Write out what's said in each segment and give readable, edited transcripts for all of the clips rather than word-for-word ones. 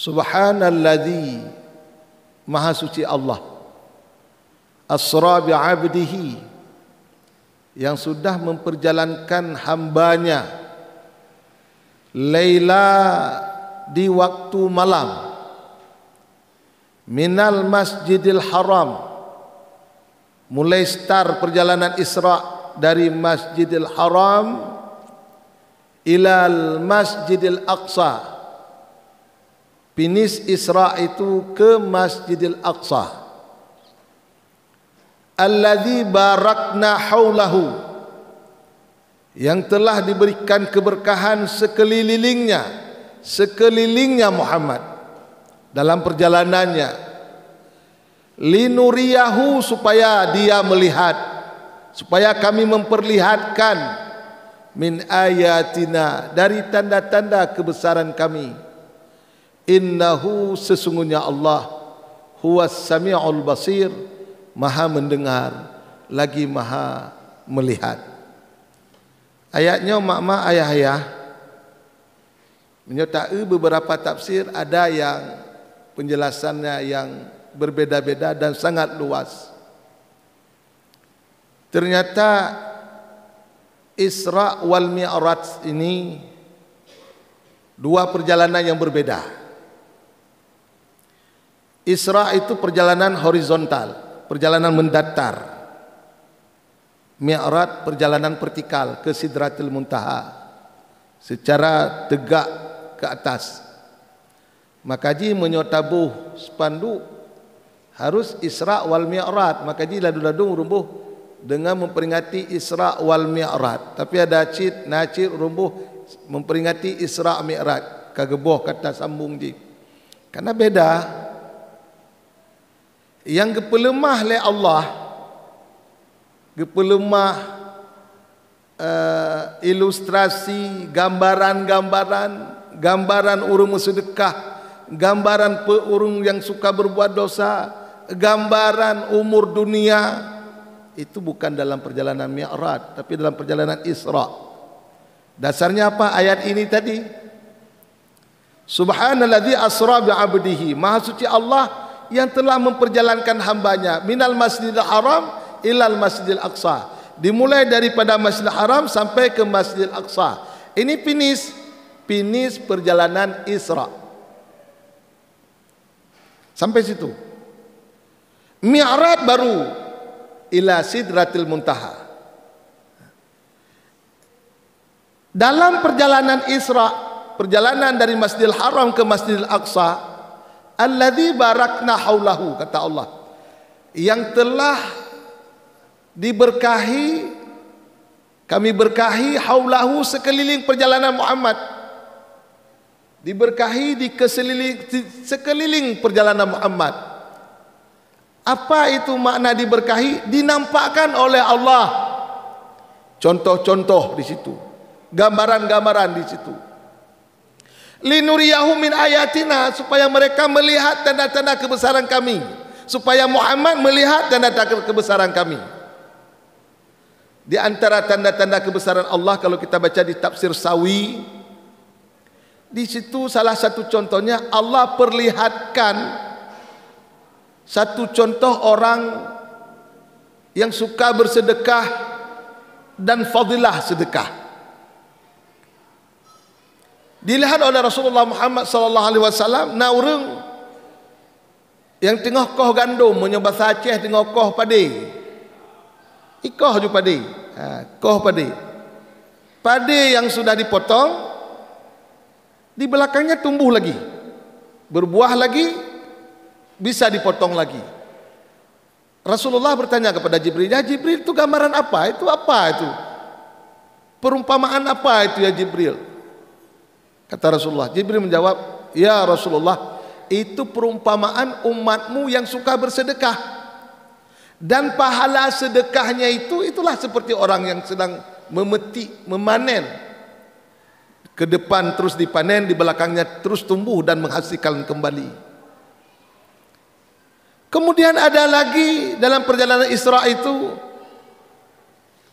Subhanalladzi, maha suci Allah, asra bi'abdihi, yang sudah memperjalankan hambanya laila, di waktu malam, minal masjidil haram, mulai start perjalanan Isra dari Masjidil Haram ilal Masjidil Aqsa, finish Isra itu ke Masjidil Aqsa, alladzi barakna haulahu, yang telah diberikan keberkahan sekelilingnya Muhammad dalam perjalanannya, linuriyahu, supaya dia melihat, supaya kami memperlihatkan, min ayatina, dari tanda-tanda kebesaran kami, innahu, sesungguhnya Allah, huwas sami'ul basir, maha mendengar lagi maha melihat. Ayatnya mak-mak, ayah-ayah, menyertai beberapa tafsir, ada yang penjelasannya yang berbeda-beda dan sangat luas. Ternyata Isra wal Mi'raj ini dua perjalanan yang berbeda. Isra itu perjalanan horizontal, perjalanan mendatar. Mi'raj perjalanan vertikal ke Sidratil Muntaha, secara tegak ke atas. Maka ji menyotabuh spanduk harus Isra wal Mi'raj, maka ji ladu-ladu rumbuh dengan memperingati Isra wal Mi'raj. Tapi ada cit nacir rumbuh memperingati Isra Mi'raj, kageboh kata sambung ji. Karena beda. Yang gepelemah le Allah, gepelemah ilustrasi, gambaran urung sedekah, gambaran peurung yang suka berbuat dosa, gambaran umur dunia, itu bukan dalam perjalanan Mi'raj, tapi dalam perjalanan Isra. Dasarnya apa ayat ini tadi? Subhanalladzi asra bi'abdihi, maha suci Allah yang telah memperjalankan hambanya, minal masjidil haram ilal masjidil aqsa, dimulai daripada Masjidil Haram sampai ke Masjidil Aqsa. Ini finish perjalanan Isra. Sampai situ. Mi'raj baru ila Sidratil Muntaha. Dalam perjalanan Isra, perjalanan dari Masjidil Haram ke Masjidil Aqsa, alladzi barakna haulahu, kata Allah, yang telah diberkahi, kami berkahi haulahu, sekeliling perjalanan Muhammad, diberkahi di sekeliling perjalanan Muhammad. Apa itu makna diberkahi? Dinampakkan oleh Allah contoh-contoh di situ, gambaran-gambaran di situ. Linuriyahu min ayatina, supaya mereka melihat tanda-tanda kebesaran kami, supaya Muhammad melihat tanda-tanda kebesaran kami. Di antara tanda-tanda kebesaran Allah, kalau kita baca di tafsir Sawi, di situ salah satu contohnya Allah perlihatkan satu contoh orang yang suka bersedekah dan fadilah sedekah. Dilihat oleh Rasulullah Muhammad sallallahu alaihi wasallam, na urang yang tengah koh gandum menyoba saceh tengah koh padi. Ikoh ju padi. Koh padi. Padi yang sudah dipotong, di belakangnya tumbuh lagi, berbuah lagi, bisa dipotong lagi. Rasulullah bertanya kepada Jibril, ya Jibril, itu gambaran apa? Itu apa itu? Perumpamaan apa itu ya Jibril? Kata Rasulullah, Jibril menjawab, ya Rasulullah, itu perumpamaan umatmu yang suka bersedekah, dan pahala sedekahnya itulah seperti orang yang sedang memetik, memanen, ke depan terus dipanen, di belakangnya terus tumbuh dan menghasilkan kembali. Kemudian ada lagi dalam perjalanan Isra itu,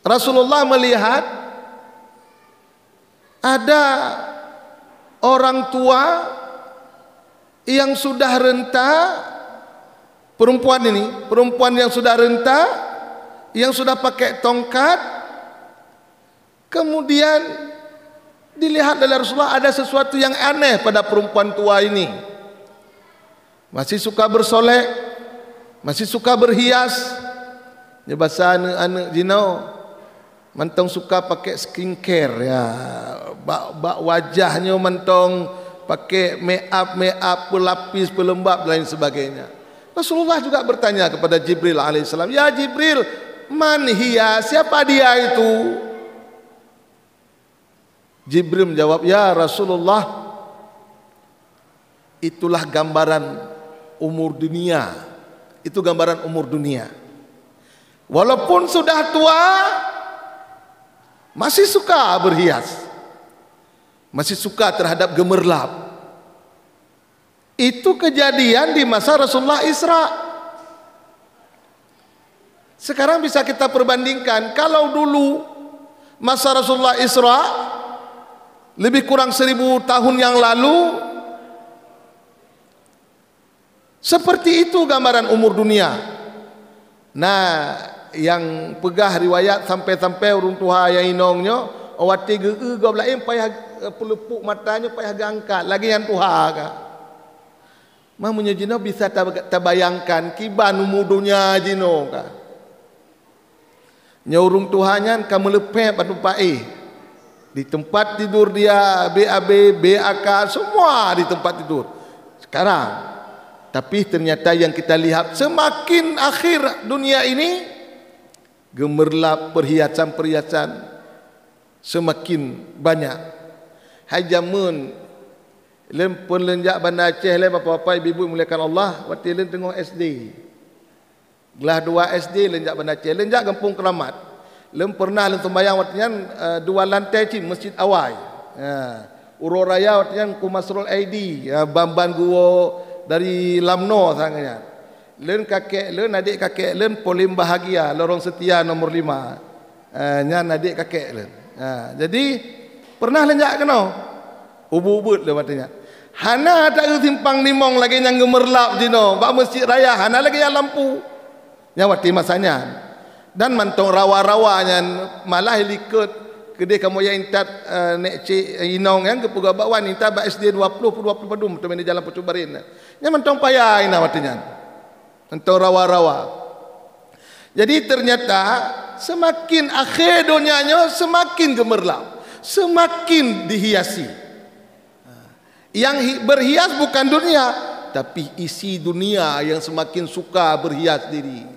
Rasulullah melihat ada orang tua yang sudah renta, perempuan yang sudah renta, yang sudah pakai tongkat, kemudian dilihat oleh Rasulullah ada sesuatu yang aneh pada perempuan tua ini. Masih suka bersolek, masih suka berhias. Dia bahasa anak-anak jinau mentong suka pakai skincare ya. Bak wajahnya mentong pakai make up pelapis pelembab dan lain sebagainya. Rasulullah juga bertanya kepada Jibril alaihissalam, "Ya Jibril, man hiya? Siapa dia itu?" Jibril menjawab, "Ya Rasulullah, itulah gambaran umur dunia. Itu gambaran umur dunia. Walaupun sudah tua, masih suka berhias, masih suka terhadap gemerlap." Itu kejadian di masa Rasulullah Isra. Sekarang bisa kita perbandingkan, kalau dulu masa Rasulullah Isra lebih kurang 1000 tahun yang lalu, seperti itu gambaran umur dunia. Nah, yang pegah riwayat sampai-sampai urung tuha yang inongnya awati geu go lain payah pelepuk matanya payah gangkat lagi yang tuha ka. Mamunya jino bisa terbayangkan kiban umur dunia jino ka. Nya urung tuhanya kamu lepeh padu pae. Di tempat tidur dia BAB, BAK semua di tempat tidur. Sekarang tapi ternyata yang kita lihat semakin akhir dunia ini gemerlap perhiasan-perhiasan semakin banyak. Hajamun lem pun lenjak Banda Aceh lem apa-apa ibu-ibu muliakan Allah waktu lem tengok SD. Gelah 2 SD lenjak Banda Aceh, lenjak Kampung Keramat. Lem pernah lem sembahyang waktunya 2 lantai ci Masjid Awai. Uro Raya waktunya ku Masrul ID, Bamban Guo dari Lamno sangatnya. Len kakek, len adik kakek, len polim bahagia, lorong setia nomor 5. Nyan adik kakek len. Jadi pernah lenjak kena. Ubud le katanya. Hana tak simpang nimong lagi yang gemerlap dino, bak masjid raya hana lagi yang lampu. Nya waktu masanya. Dan mantong rawa-rawanya malah likut gede kamu yang intat nek cik inong yang ke pegawai bawan intat ba SD 20 padum tu di jalan Pucubarin. Nya mantong payah ina waktunya. Mantong rawa-rawa. Jadi ternyata semakin akhir dunianya semakin gemerlap, semakin dihiasi. Yang berhias bukan dunia, tapi isi dunia yang semakin suka berhias diri.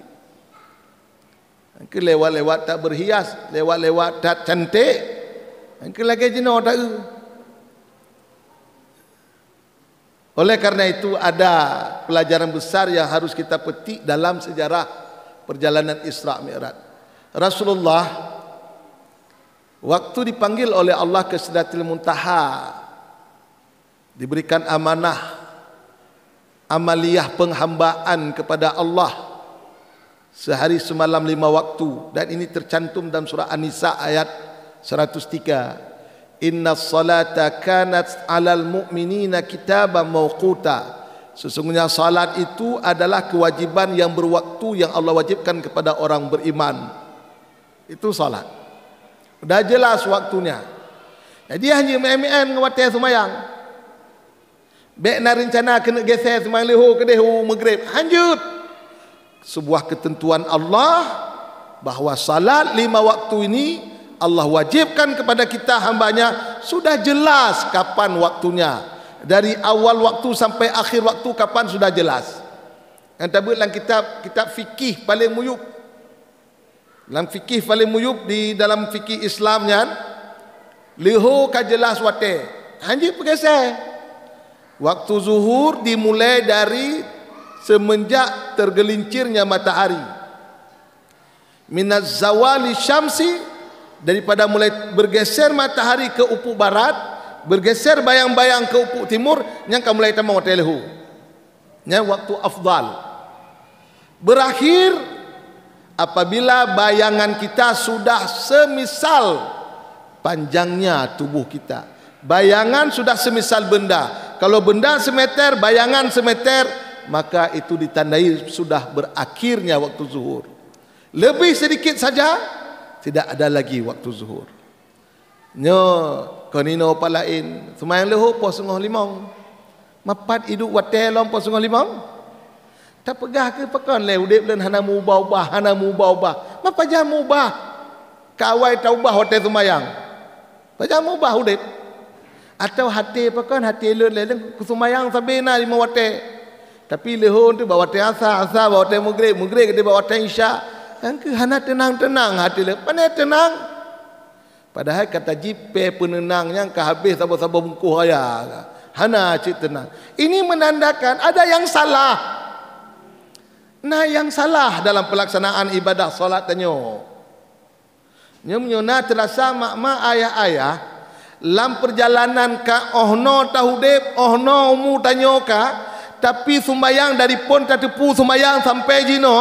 Ke lewat-lewat tak berhias, lewat-lewat tak cantik, ke lagi jenuh tak. Oleh karena itu ada pelajaran besar yang harus kita petik dalam sejarah perjalanan Isra Mi'raj. Rasulullah waktu dipanggil oleh Allah ke Sidratil Muntaha, diberikan amanah amaliyah penghambaan kepada Allah sehari semalam 5 waktu, dan ini tercantum dalam surah An-Nisa ayat 103. Innas salata kanat 'alal mu'minina kitaban mawquta. Sesungguhnya salat itu adalah kewajiban yang berwaktu yang Allah wajibkan kepada orang beriman. Itu salat. Sudah jelas waktunya. Jadi hanya main-main ngawati semayang. Bek na rencana kena geser semang leho ke dehu maghrib. Lanjut. Sebuah ketentuan Allah bahawa salat 5 waktu ini Allah wajibkan kepada kita hambanya, sudah jelas kapan waktunya. Dari awal waktu sampai akhir waktu kapan sudah jelas. Yang tabut dalam kitab fikih paling muyub. Dalam fikih paling muyub di dalam fikih Islamnya, leho ka jelas wate. Anjir pergeser. Waktu zuhur dimulai dari semenjak tergelincirnya matahari. Minaz zawali syamsi, daripada mulai bergeser matahari ke ufuk barat, bergeser bayang-bayang ke ufuk timur, yang kamu mulai tamang waktu lehu. Yang waktu afdal. Berakhir apabila bayangan kita sudah semisal panjangnya tubuh kita. Bayangan sudah semisal benda. Kalau benda semeter, bayangan semeter, maka itu ditandai sudah berakhirnya waktu zuhur. Lebih sedikit saja, tidak ada lagi waktu zuhur. Nyo konino palain sumayang leho po 4:30. Mapat iduk wate lom po 4:30. Tak pegah ke pakon le udip len hana mubah-ubah, hana mubah-ubah. Mapa jam mubah? Kawai taubah wate sumayang. Pajam mubah udip. Atau hati pakon hati len le sumayang sabena 5 wate. Tapi leho tu bawa wate asar bawa wate maghrib ke bawa wate isya. Yang ke hana tenang-tenang hati le. Pandai tenang. Padahal kata jipe penenang yang kehabis sabar-sabar bungkuh raya. Hana cik tenang. Ini menandakan ada yang salah. Nah yang salah dalam pelaksanaan ibadah solat tanyo. Nyona terasa mak-mak ayah-ayah lam perjalanan ka ohno tahudib ohno umu tanyo ka tapi sumbayang dari pon tatepu sumbayang sampai jino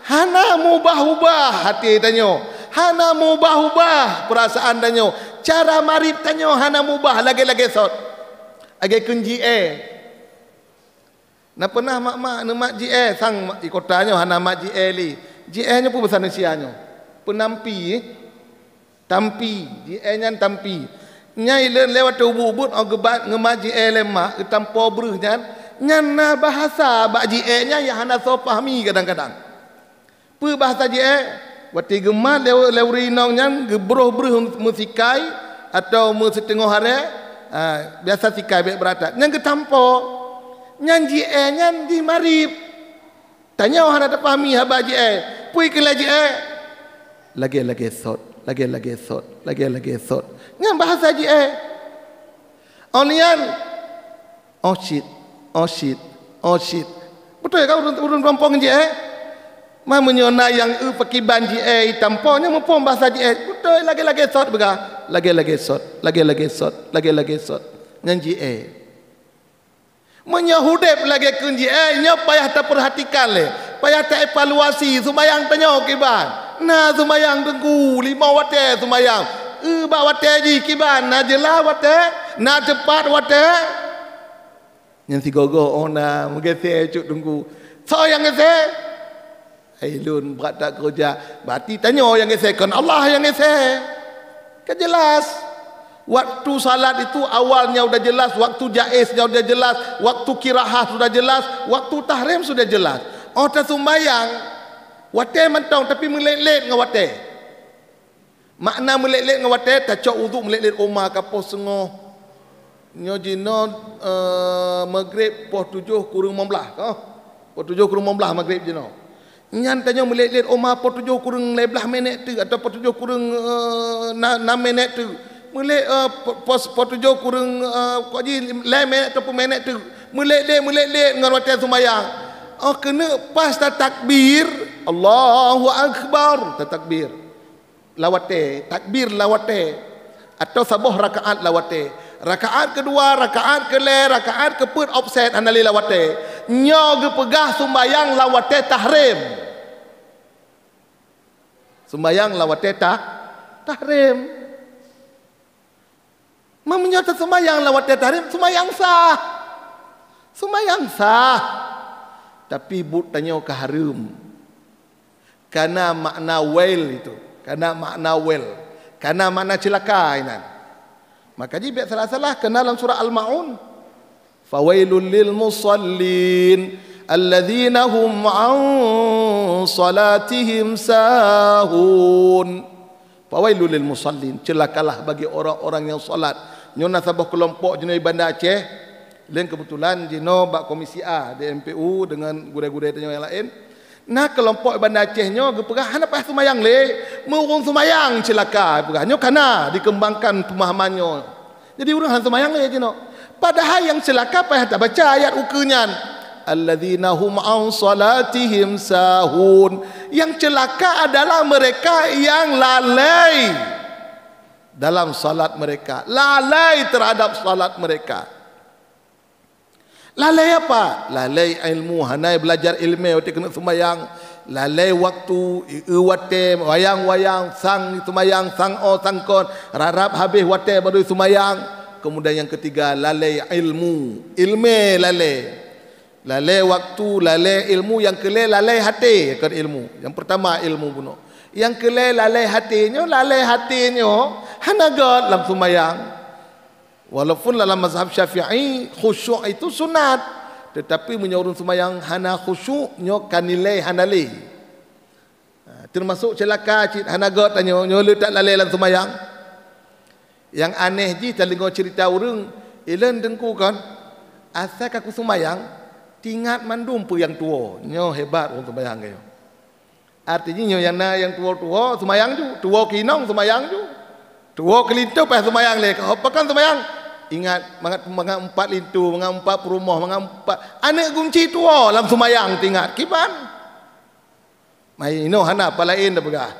hana mubah-ubah hati tanyo. Hana mubah-ubah perasaan tanyo. Cara marib tanyo hana mubah lagi-lagi sot. Agi kunji na pernah mak-mak mak ji sang di kotanya hana mak ji li. Ji nya pun besar nasianyo. Penampi tampi ji nya tampi. Nyai lewat ubud ogebat ngemak ji lemak tampo bruh nyan na bahasa bak ji nya ya hana so pahami kadang-kadang. Pu bahasa ji wati gemat lewri nong nyan gebroh-broh musikai atau setengah hari biasa sikai baik beratak nyan ketampo nyan ji nyan di marib tanya orang ada pahami haba ji pui ke lagi lagi sot lagi sot nyan bahasa ji onian oh shit betul kau urun rompong ji ma menyona yang pakiban ji tamponya mempom bahasa ji betul lagi sot bega lagi sot nyan ji menyahudep lagi kunji nya payah tak perhatikan le payah tak evaluasi sumayang tanyo kiban na sumayang tengku 5 wate sumayang ba wate ji kiban na jelah wate na cepat wate nyan si gogo ona mugese cuk tengku so yang ngese Ailun berat tak kerja. Berarti tanya yang ngesekkan Allah yang ngesek. Kan jelas. Waktu salat itu awalnya sudah jelas, waktu jaiznya sudah jelas, waktu kirahah sudah jelas, waktu tahrim sudah jelas. Oh tak sembahyang wate mentong tapi melet-let dengan wate. Makna melet-let dengan wate tak cok wuduk melet-let omah kapos sengoh. Nyo jino maghrib poh 7 kurang 15 kah? Poh 7 kurang 15 maghrib jino. Nyan tanya melet-let omah po 7 kurang 15 minit tu atau po 7 kurang 6 minit tu. Melet po 7 kurang kok ji 5 minit atau minit tu. Melet-let dengan wate sembahyang. Oh kena pas takbir Allahu akbar takbir. Lawate, takbir lawate atau sabuh rakaat lawate. Rakaat kedua, rakaat kele, rakaat keput offset anali lawate. Nyo gepegah sembahyang lawate tahrim. Sembahyang lawate tahrim. Menyata sembahyang lawate tahrim, sembahyang sah. Sembahyang sah. Tapi but tanya ke harum. Karena makna wail itu, karena makna wail, karena makna celaka ini. Maka jika salah-salah kena dalam surah Al-Maun. Fawailul lil musallin alladzina hum an salatihim sahun. Fawailul lil musallin, celakalah bagi orang-orang yang salat. Nyona sabah kelompok jenis Bandar Aceh, lain kebetulan jino bak komisi A di MPU dengan gure-gure yang lain. Nah kelompok Bandar Aceh nyo gepegah hana payah sumayang le, murung sumayang celaka pegah nyo kana dikembangkan pemahamannya. Jadi urang han sumayang le jino. Padahal yang celaka payah tak baca ayat ukunyan. Alladzina hum an salatihim sahun. Yang celaka adalah mereka yang lalai dalam salat mereka, lalai terhadap salat mereka. Lalai apa? Lalai ilmu, hanai belajar ilmu waktu kena sembahyang. Lalai waktu wate wayang-wayang sang sembahyang sang sang kon rarap habis wate baru sembahyang. Kemudian yang ketiga, lalai ilmu. Ilmu lalai. Lalai waktu, lalai ilmu. Yang kelai lalai hati ke ilmu. Yang pertama ilmu bunuh. Yang kelai lalai hatinya hanagat dalam sembahyang. Walaupun dalam mazhab Syafi'i khusyuk itu sunat, tetapi menyorong sembahyang hana khusyuknya kan nilai hanali. Termasuk celaka cik hanagat tanya nyo letak lalai dalam sembahyang. Yang aneh ji telinga cerita orang, ilan dengku kan, asal aku sembahyang, tingat mandum pu yang tua, nyo hebat orang sembahyang kayo. Artinya nyo yang tua sembahyang ju, tua kinong sembahyang ju, tua kelintu pas sembahyang le, apa kan sembahyang? Ingat mangat 4 lintu, mangat 4 perumah, mangat 4 anak kunci tua dalam sembahyang tingat kiban. Mai ino hana palain dah begah.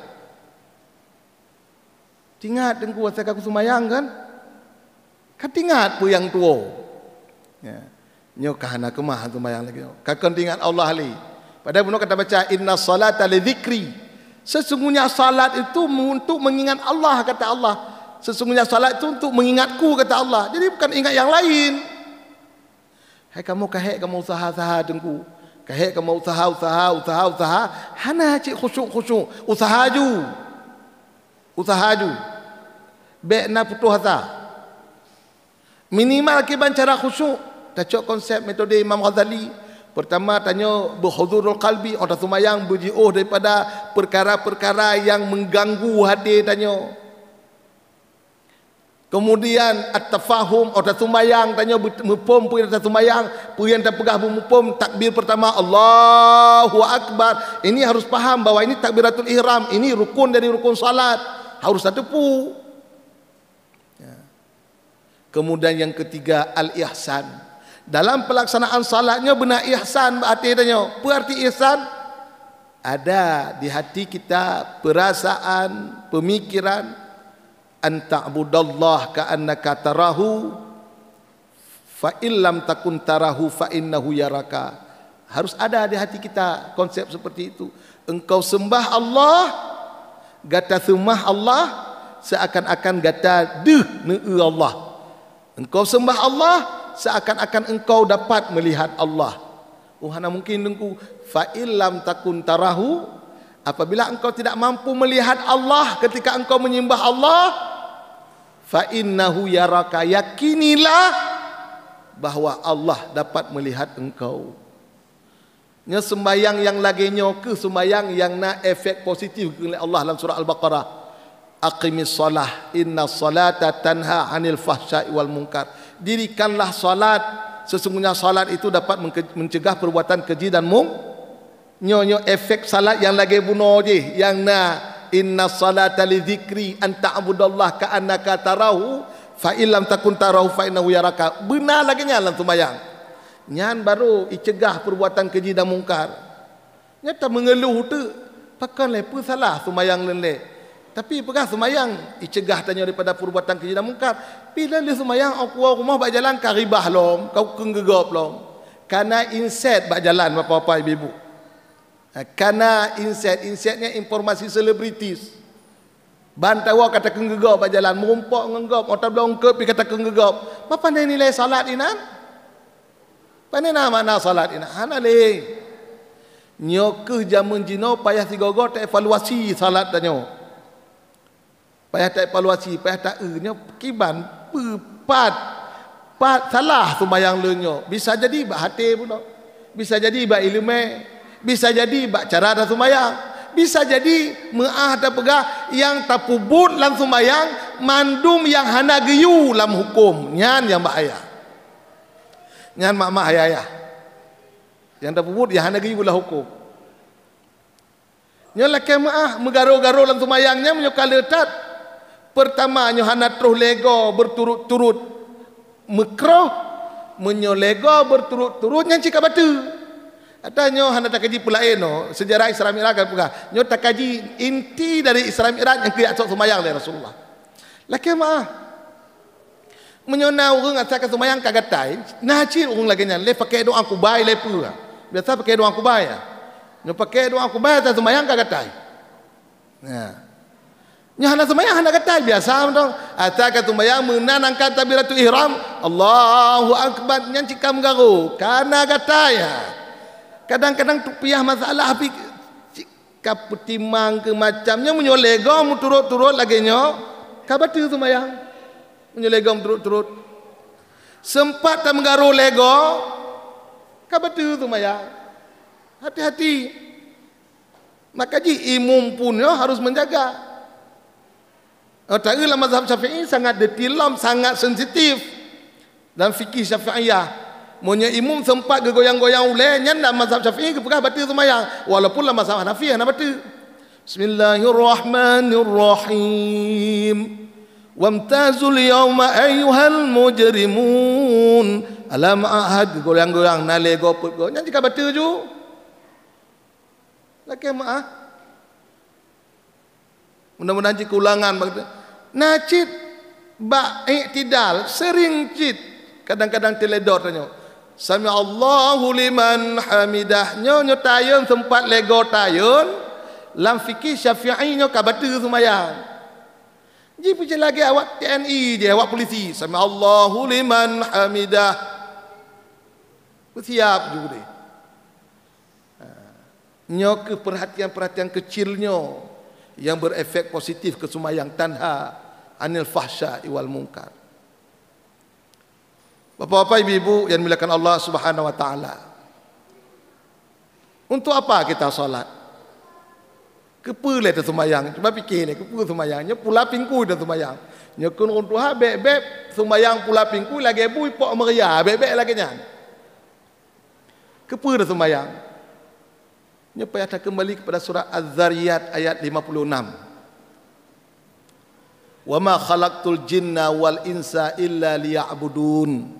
Tingat dengku asal aku sembahyang kan? Kan tingat pu yang tua. Ya. Nyo kahana kemah sembahyang lagi. Kakon tingat Allah ali. Padahal bunuh kata baca inna salata li dzikri. Sesungguhnya salat itu untuk mengingat Allah kata Allah. Sesungguhnya salat itu untuk mengingatku kata Allah. Jadi bukan ingat yang lain. Hai kamu kahek kamu usaha-usaha dengku. Kahek kamu usaha. Hana cik khusyuk. Usaha ju. Baik nak putus asa. Minimal kiban cara khusyuk. Tacok konsep metode Imam Ghazali. Pertama tanya berhuzurul qalbi, orang sembahyang berjauh daripada perkara-perkara yang mengganggu hati tanya. Kemudian at-tafahum, orang sembahyang tanya mupom pu yang sembahyang, pu yang tak pegah mupom takbir pertama Allahu Akbar. Ini harus paham bahwa ini takbiratul ihram, ini rukun dari rukun salat. Harus satu pu. Kemudian yang ketiga al-ihsan. Dalam pelaksanaan salatnya benar ihsan berarti tanya. Apa arti ihsan? Ada di hati kita perasaan, pemikiran an ta'budallah ka'annaka tarahu fa illam takun tarahu fa innahu yaraka. Harus ada di hati kita konsep seperti itu. Engkau sembah Allah, gata sembah Allah seakan-akan gata Allah. Engkau sembah Allah seakan-akan engkau dapat melihat Allah. Hana mungkin dengku fa illam takun tarahu, apabila engkau tidak mampu melihat Allah ketika engkau menyembah Allah, fa innahu yaraka, yakinilah bahwa Allah dapat melihat engkau. Nya sembayang yang laginya ke sembayang yang na efek positif oleh Allah dalam surah Al-Baqarah. Aqimis salah inna salata tanha 'anil fahsya'i wal munkar. Dirikanlah salat, sesungguhnya salat itu dapat mencegah perbuatan keji dan nyo efek salat yang lagi bunuh je, yang na inna salata li dzikri an ta'budallah ka'annaka tarahu fa illam takun tarahu fa innahu yaraka. Benar lagi dalam sembahyang. Nyan baru dicegah perbuatan keji dan mungkar. Nyata mengeluh tu pakan lepa salah sembahyang lelek. Tapi pegah semayang icegah tanya daripada perbuatan keji dan mungkar. Bila dia semayang aku rumah bak jalan karibah lom, kau kenggegop lom. Karena inset bak jalan bapa-bapa ibu-ibu. Karena insetnya informasi selebritis. Bantawa kata kenggegop bak jalan, merumpok ngenggop, otak belong ke pi kata kenggegop. Apa nilai salat inan? Pandai mana salat inan? Hana le. Nyo ke jamun jino payah 3 go tak evaluasi salat danyo. Payah tak evaluasi, payah tak nya kiban pat salah sembahyang lenyo. Bisa jadi bak hati pun. Bisa jadi bak ilmu, bisa jadi bak cara dah sembahyang. Bisa jadi meah dah pegah yang tapubut dalam sembahyang, mandum yang hana geyu dalam hukum. Nyan yang bahaya. Nyan mak-mak ayah-ayah. Yang tapubut yang hana geyu dalam hukum. Nyan laki maah megaro-garo dalam sembahyangnya menyokal letat. Pertama hana terus lego berturut-turut mekroh, menyolego berturut-turut yang cika batu. Atanya hana tak kaji pula no sejarah Isra Mi'raj kan pula. Nyo tak kaji inti dari Isra Mi'raj yang kiat sembahyang oleh Rasulullah. Laki maah menyona urang asal sembahyang kagatai, najil urang lagi nyan le pakai doa kubai le pula. Biasa pakai doa kubai ya. Nyo pakai doa kubai atas sembahyang kagatai. Nah. Nya hana sembahyang hana kata biasa dong. Ataka sembahyang menanang kata takbiratul ihram, Allahu akbar nyan cikam garu. Kana kata ya. Kadang-kadang tu piah masalah api cikap petimang ke macamnya menyolego mu turut-turut lagi nyo. Ka batu sembahyang. Menyolego turut-turut. Sempat tak menggaru lego. Ka batu sembahyang. Hati-hati. Maka ji imum pun harus menjaga. Dalam mazhab Syafi'i sangat detail, sangat sensitif. Dalam fikih Syafi'iyah, monya imum sempat goyang-goyang uleh nyan dalam mazhab Syafi'i kepegah batal sembahyang. Walaupun dalam mazhab Hanafi hana batal. Bismillahirrahmanirrahim. Wamtazul yawma ayyuhal mujrimun. Alam ahad goyang-goyang nale goput go. Nyan jika batal ju. Laki maaf. Mudah-mudahan jika ulangan Najid ba'itidal sering cit kadang-kadang teledor tanya sami Allahu liman hamidah nyo tayun sempat lego tayun lam fikih Syafi'i nyo ka batal sembahyang ji puji lagi awak TNI dia awak polisi sami Allahu liman hamidah siap juga deh nyo ke perhatian-perhatian kecilnya yang berefek positif ke sembahyang tanha anil fahsya wal munkar. Bapak-bapak, ibu-ibu yang dimuliakan Allah Subhanahu wa taala. Untuk apa kita solat? Kepa le tu sembahyang. Cuba fikir ni, kepa sembahyangnya pula pingku dah sembahyang. Nyekun untuk ha beb-beb sembahyang pula pingku lagi bu ipok meria beb-beb lagi nyan. Kepa dah sembahyang. Nya payah kembali kepada surah Az-Zariyat ayat 56. Wa ma khalaqtul jinna wal insa illa liya'budun.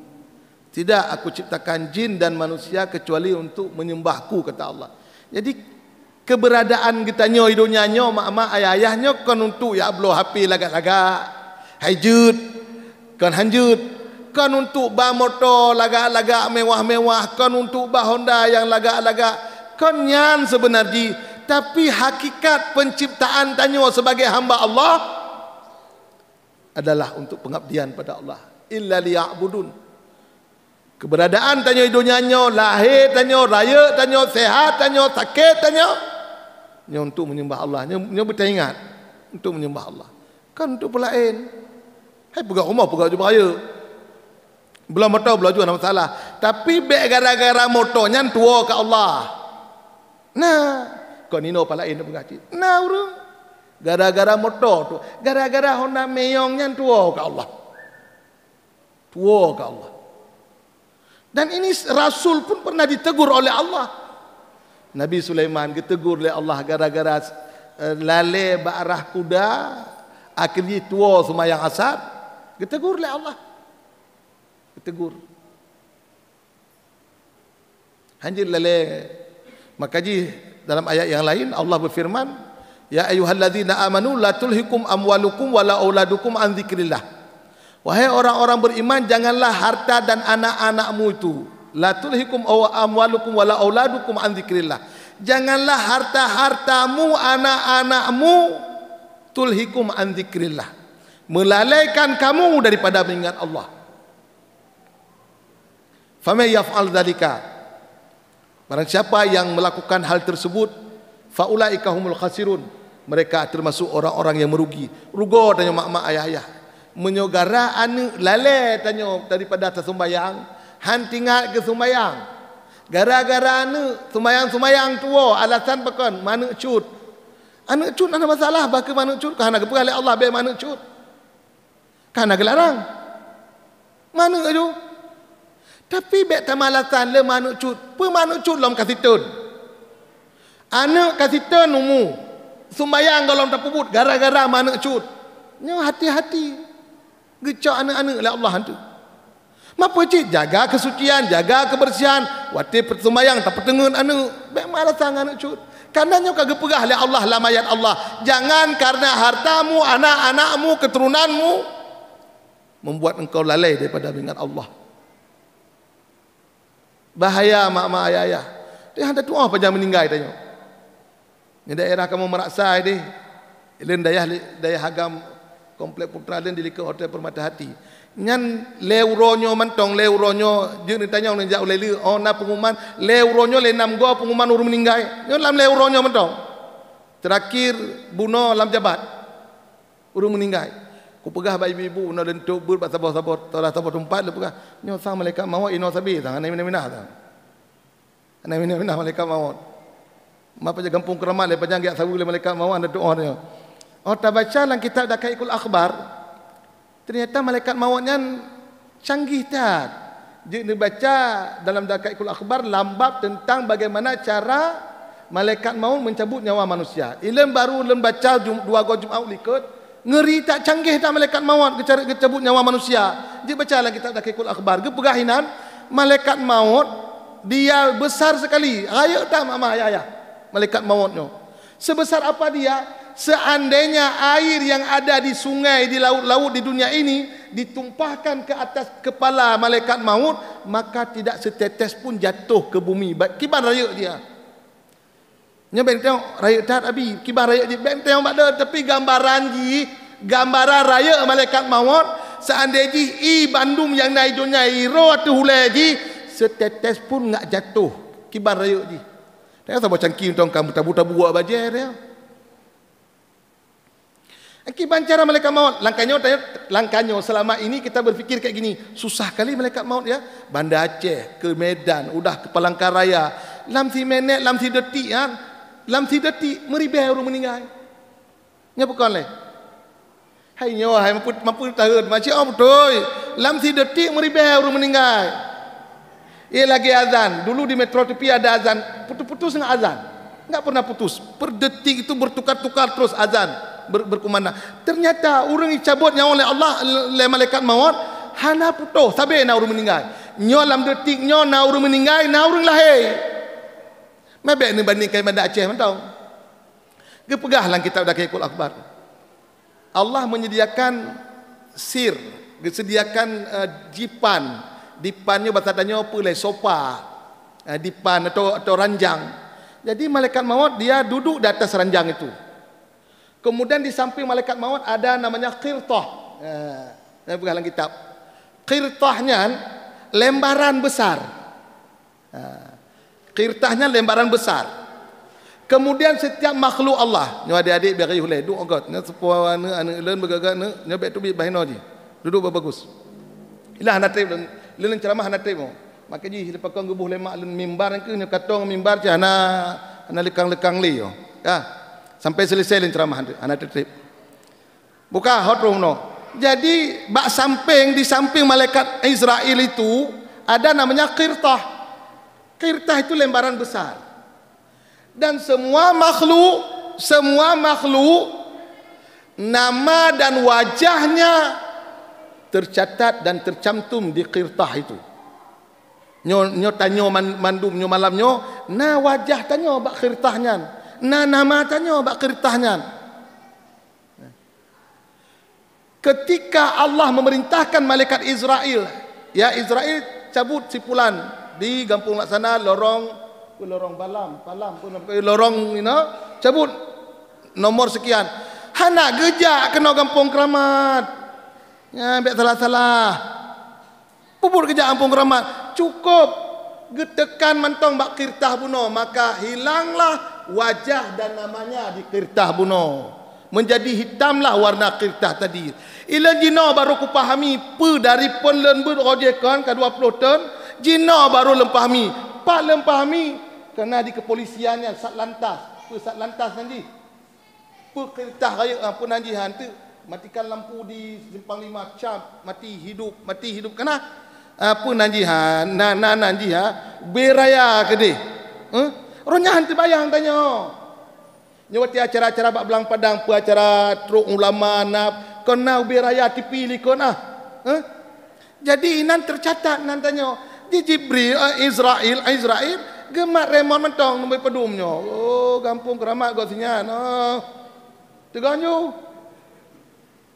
Tidak aku ciptakan jin dan manusia kecuali untuk menyembahku kata Allah. Jadi keberadaan kita nyo hidunya nyo mak-mak ayah-ayah nyo kon untuk ya ablo HP lagak-lagak. Hajud kon hanjut kon untuk ba motor lagak-lagak mewah-mewah, kon untuk ba Honda yang lagak-lagak. Kon nyan sebenarnya tapi hakikat penciptaan tanyo sebagai hamba Allah adalah untuk pengabdian pada Allah. Illa liya'budun. Keberadaan tanyo dunia nyo, lahir tanyo, raya tanyo, sehat tanyo, sakit tanyo, nyo untuk menyembah Allah. Nyo beringat untuk menyembah Allah. Kan untuk pelain. Hai pegak rumah, pegak jumpa raya. Belum motor, belum juga ada masalah. Tapi bek gara-gara motornya tua ke Allah. Nah, kau nino pelain pegak cik. Nah, urung. Gara-gara motor tu, gara-gara Honda Meyongnya tua ke Allah. Tua ke Allah. Dan ini Rasul pun pernah ditegur oleh Allah. Nabi Sulaiman ditegur oleh Allah gara-gara lale ba'rah kuda, akhirnya tua sembahyang asar, ditegur oleh Allah. Ditegur. Hanjir lale. Maka dalam ayat yang lain Allah berfirman, ya ayyuhalladzina amanu la tulhikum amwalukum wala auladukum an dzikrillah. Wahai orang-orang beriman, janganlah harta dan anak-anakmu itu. La tulhikum amwalukum wala auladukum an dzikrillah. Janganlah harta-hartamu, anak-anakmu tulhikum an dzikrillah. Melalaikan kamu daripada mengingat Allah. Faman yaf'al dzalika. Barang siapa yang melakukan hal tersebut, faulaika humul khasirun. Mereka termasuk orang-orang yang merugi. Rugo tanya mak-mak ayah-ayah. Menyogara anu lale tanya daripada atas sembahyang, han tinggal ke sembahyang. Gara-gara anu sembahyang tua alasan pakon mana cut. Anu cut ada masalah baka mana cut kana kepegal Allah be mana cut. Kana gelarang. Mana aju? Tapi be tamalatan le mana cut. Pe mana cut lom kasih tun. Anak kasih tun umu. Sembayang kalau tak puput gara-gara mana cut. Nyo hati-hati. Gecak anak-anak oleh Allah hantu. Mapa cik jaga kesucian, jaga kebersihan. Wati sembayang tak pertengun anak. Baik malah sang anak cut. Karena nyo kagak pegah oleh Allah lamayat Allah. Jangan karena hartamu, anak-anakmu, keturunanmu membuat engkau lalai daripada ingat Allah. Bahaya mak-mak ayah-ayah. Dia hendak tuah apa jangan meninggal tanya. Di daerah kamu meraksai deh. Len daya hagam komplek Putra Len di Lika Hotel Permata Hati. Nyan leuronyo mantong leuronyo je ni tanya orang jak oleh ona pengumuman leuronyo le 6 go pengumuman urang meninggal. Nyon lam leuronyo mantong. Terakhir bunuh lam jabat. Urang meninggal. Ku pegah ba ibu-ibu na lentuk ber sabar-sabar talah sabar tempat le pegah. Nyo sang malaikat maut ino sabi sang ana minah sang. Ana minah malaikat maut. Mapa je kampung keramat le panjang giat sabu le malaikat maut ada doa dia. Oh tak baca dalam kitab Dakaikul Akhbar, ternyata malaikat mautnya canggih tak. Dia baca dalam Dakaikul Akhbar lambab tentang bagaimana cara malaikat maut mencabut nyawa manusia. Ilmu baru lem baca 2 go Jumaat likut, ngeri tak canggih tak malaikat maut cara cabut nyawa manusia. Dia baca dalam kitab Dakaikul Akhbar, kepegahinan malaikat maut dia besar sekali. Raya tak mama ayah malaikat mautnya. Sebesar apa dia? Seandainya air yang ada di sungai, di laut-laut di dunia ini ditumpahkan ke atas kepala malaikat maut, maka tidak setetes pun jatuh ke bumi. Kibar raya dia. Nya benteng raya tat abi, kibar raya di benteng pada tapi gambaran raya malaikat maut seandainya i Bandung yang naik dunia iro atau hulaji setetes pun enggak jatuh. Kibar raya di. Dia tak cangki untuk kamu tabu-tabu buat bajer dia. Akibat cara malaikat maut, langkahnya selama ini kita berfikir kayak gini, susah kali malaikat maut ya. Banda Aceh ke Medan, udah ke Palangkaraya, lam si minit, lam si detik kan. Lam si detik meribah orang meninggal. Nya bukan leh. Hai nyo, hai mampu tahu macam apa betul. Lam si detik meribah orang meninggal. Ia lagi azan. Dulu di Metro TV ada azan, putus-putus dengan azan. Enggak pernah putus. Per detik itu bertukar-tukar terus azan. Berkumandang. Ternyata orang dicabut nyawa oleh Allah oleh malaikat maut hana putus sampai na orang meninggal. Nyo lam detik nyo na orang meninggal, na orang lahir. Mebek ni banding kai Banda Aceh mentau. Ge pegah lang kitab Dakaikul Akhbar. Allah menyediakan sir, disediakan jipan. Dipannya bahasa tanya apa le sofa. Dipan atau ranjang. Jadi malaikat maut dia duduk di atas ranjang itu. Kemudian di samping malaikat maut ada namanya qirtah. Saya buka dalam kitab. Qirtahnya lembaran besar. Qirtahnya lembaran besar. Kemudian setiap makhluk Allah, nyo adik-adik biar ayuh le, duk ogot, nya sepua anak leun begagak nya bet tu bi bahino ji. Duduk bagus. Ilah anak trip leun ceramah anak trip. Maka ji lepas kau gebuh lemak leun mimbar ke nya katong mimbar cana ana lekang-lekang li yo. Ya. Sampai selesai ceramah anak tertib. Buka hot room no. Jadi bak samping di samping malaikat Israel itu ada namanya qirtah. Qirtah itu lembaran besar. Dan semua makhluk nama dan wajahnya tercatat dan tercantum di qirtah itu. Nyo tanyo mandum nyo malamnyo, na wajah tanyo bak qirtahnya. Nah nama tanya bak qirtahnya. Ketika Allah memerintahkan malaikat Israel, ya Israel cabut sipulan di kampung laksana lorong balam lorong cabut nomor sekian. Hana gejak kena kampung keramat. Ya bet salah-salah. Pupur gejak kampung keramat. Cukup getekan mentong bak qirtah buno, maka hilanglah wajah dan namanya di qirtah buno. Menjadi hitamlah warna qirtah tadi. Ila jino baru ku pahami pe dari pon len ber ojekan ke 20 ton, jino baru lempahami. Pak lempahami kerana di kepolisiannya sat lantas. Pe sat lantas nanti. Pe qirtah raya apa nanti hantu matikan lampu di simpang 5 cap mati hidup kena. Apa nanti nanti beraya gede. Ronya hantu bayang tanya. Nyawati acara-acara bak belang padang, pu acara truk ulama nap, kena beraya dipilih kena. Jadi inan tercatat nantanya. Di Jibril Israel gemak remon mentong nombor pedumnya. Oh, kampung keramat kau sinya. Teganyo.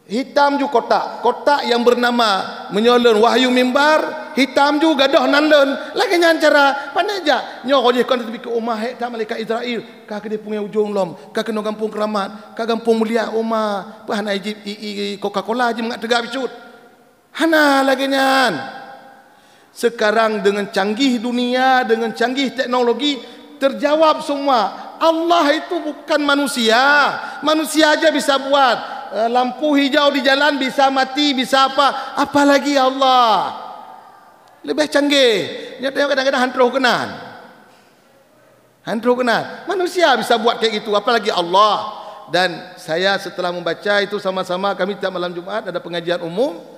Hitam ju kotak yang bernama menyolon wahyu mimbar hitam juga dah nan len lagi nyan cara pandai ja nyo ko je kon tepi ke rumah hek ta malaikat Israel ka ke pungai ujung lom ka ke no kampung keramat ka kampung mulia rumah pahan Egypt Coca-Cola je mengat tegak bicut hana lagi nyan. Sekarang dengan canggih dunia, dengan canggih teknologi terjawab semua. Allah itu bukan manusia. Manusia aja bisa buat lampu hijau di jalan, bisa mati, bisa apa. Apalagi Allah. Lebih canggih. Dia tengok kadang-kadang hantruh kenan. Hantruh kenan. Manusia bisa buat kayak gitu, apalagi Allah. Dan saya setelah membaca itu sama-sama kami tiap malam Jumat ada pengajian umum.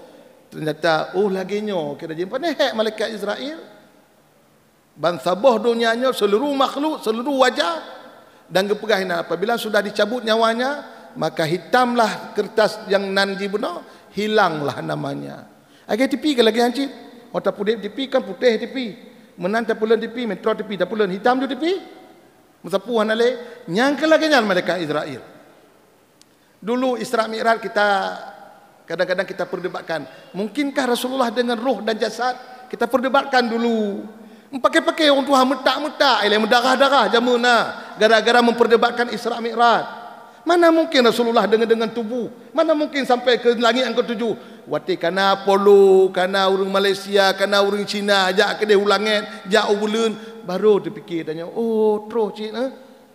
Ternyata laginyo kira jumpa hek malaikat Israel. Bansabah dunianya seluruh makhluk, seluruh wajah. Dan kepegahinan apabila sudah dicabut nyawanya, maka hitamlah kertas yang nanji benar, hilanglah namanya. Agak tipi ke lagi hancit. Otak putih tipi kan putih tipi. Menan tak pulen tipi, metro tipi tak pulen hitam tu tipi. Musapuhan ale nyangka lagi nyan mereka Israel. Dulu Isra Mi'raj kita kadang-kadang kita perdebatkan, mungkinkah Rasulullah dengan roh dan jasad? Kita perdebatkan dulu. Pakai-pakai orang Tuhan metak-metak, mendarah-darah jamuna gara-gara memperdebatkan Isra Mi'raj. Mana mungkin Rasulullah dengan tubuh? Mana mungkin sampai ke langit yang ke-7? Wati kana Apollo, kana orang Malaysia, kana orang Cina, ajak ke dia ulangit, jak ubuleun, baru terfikir tanya, terus cik,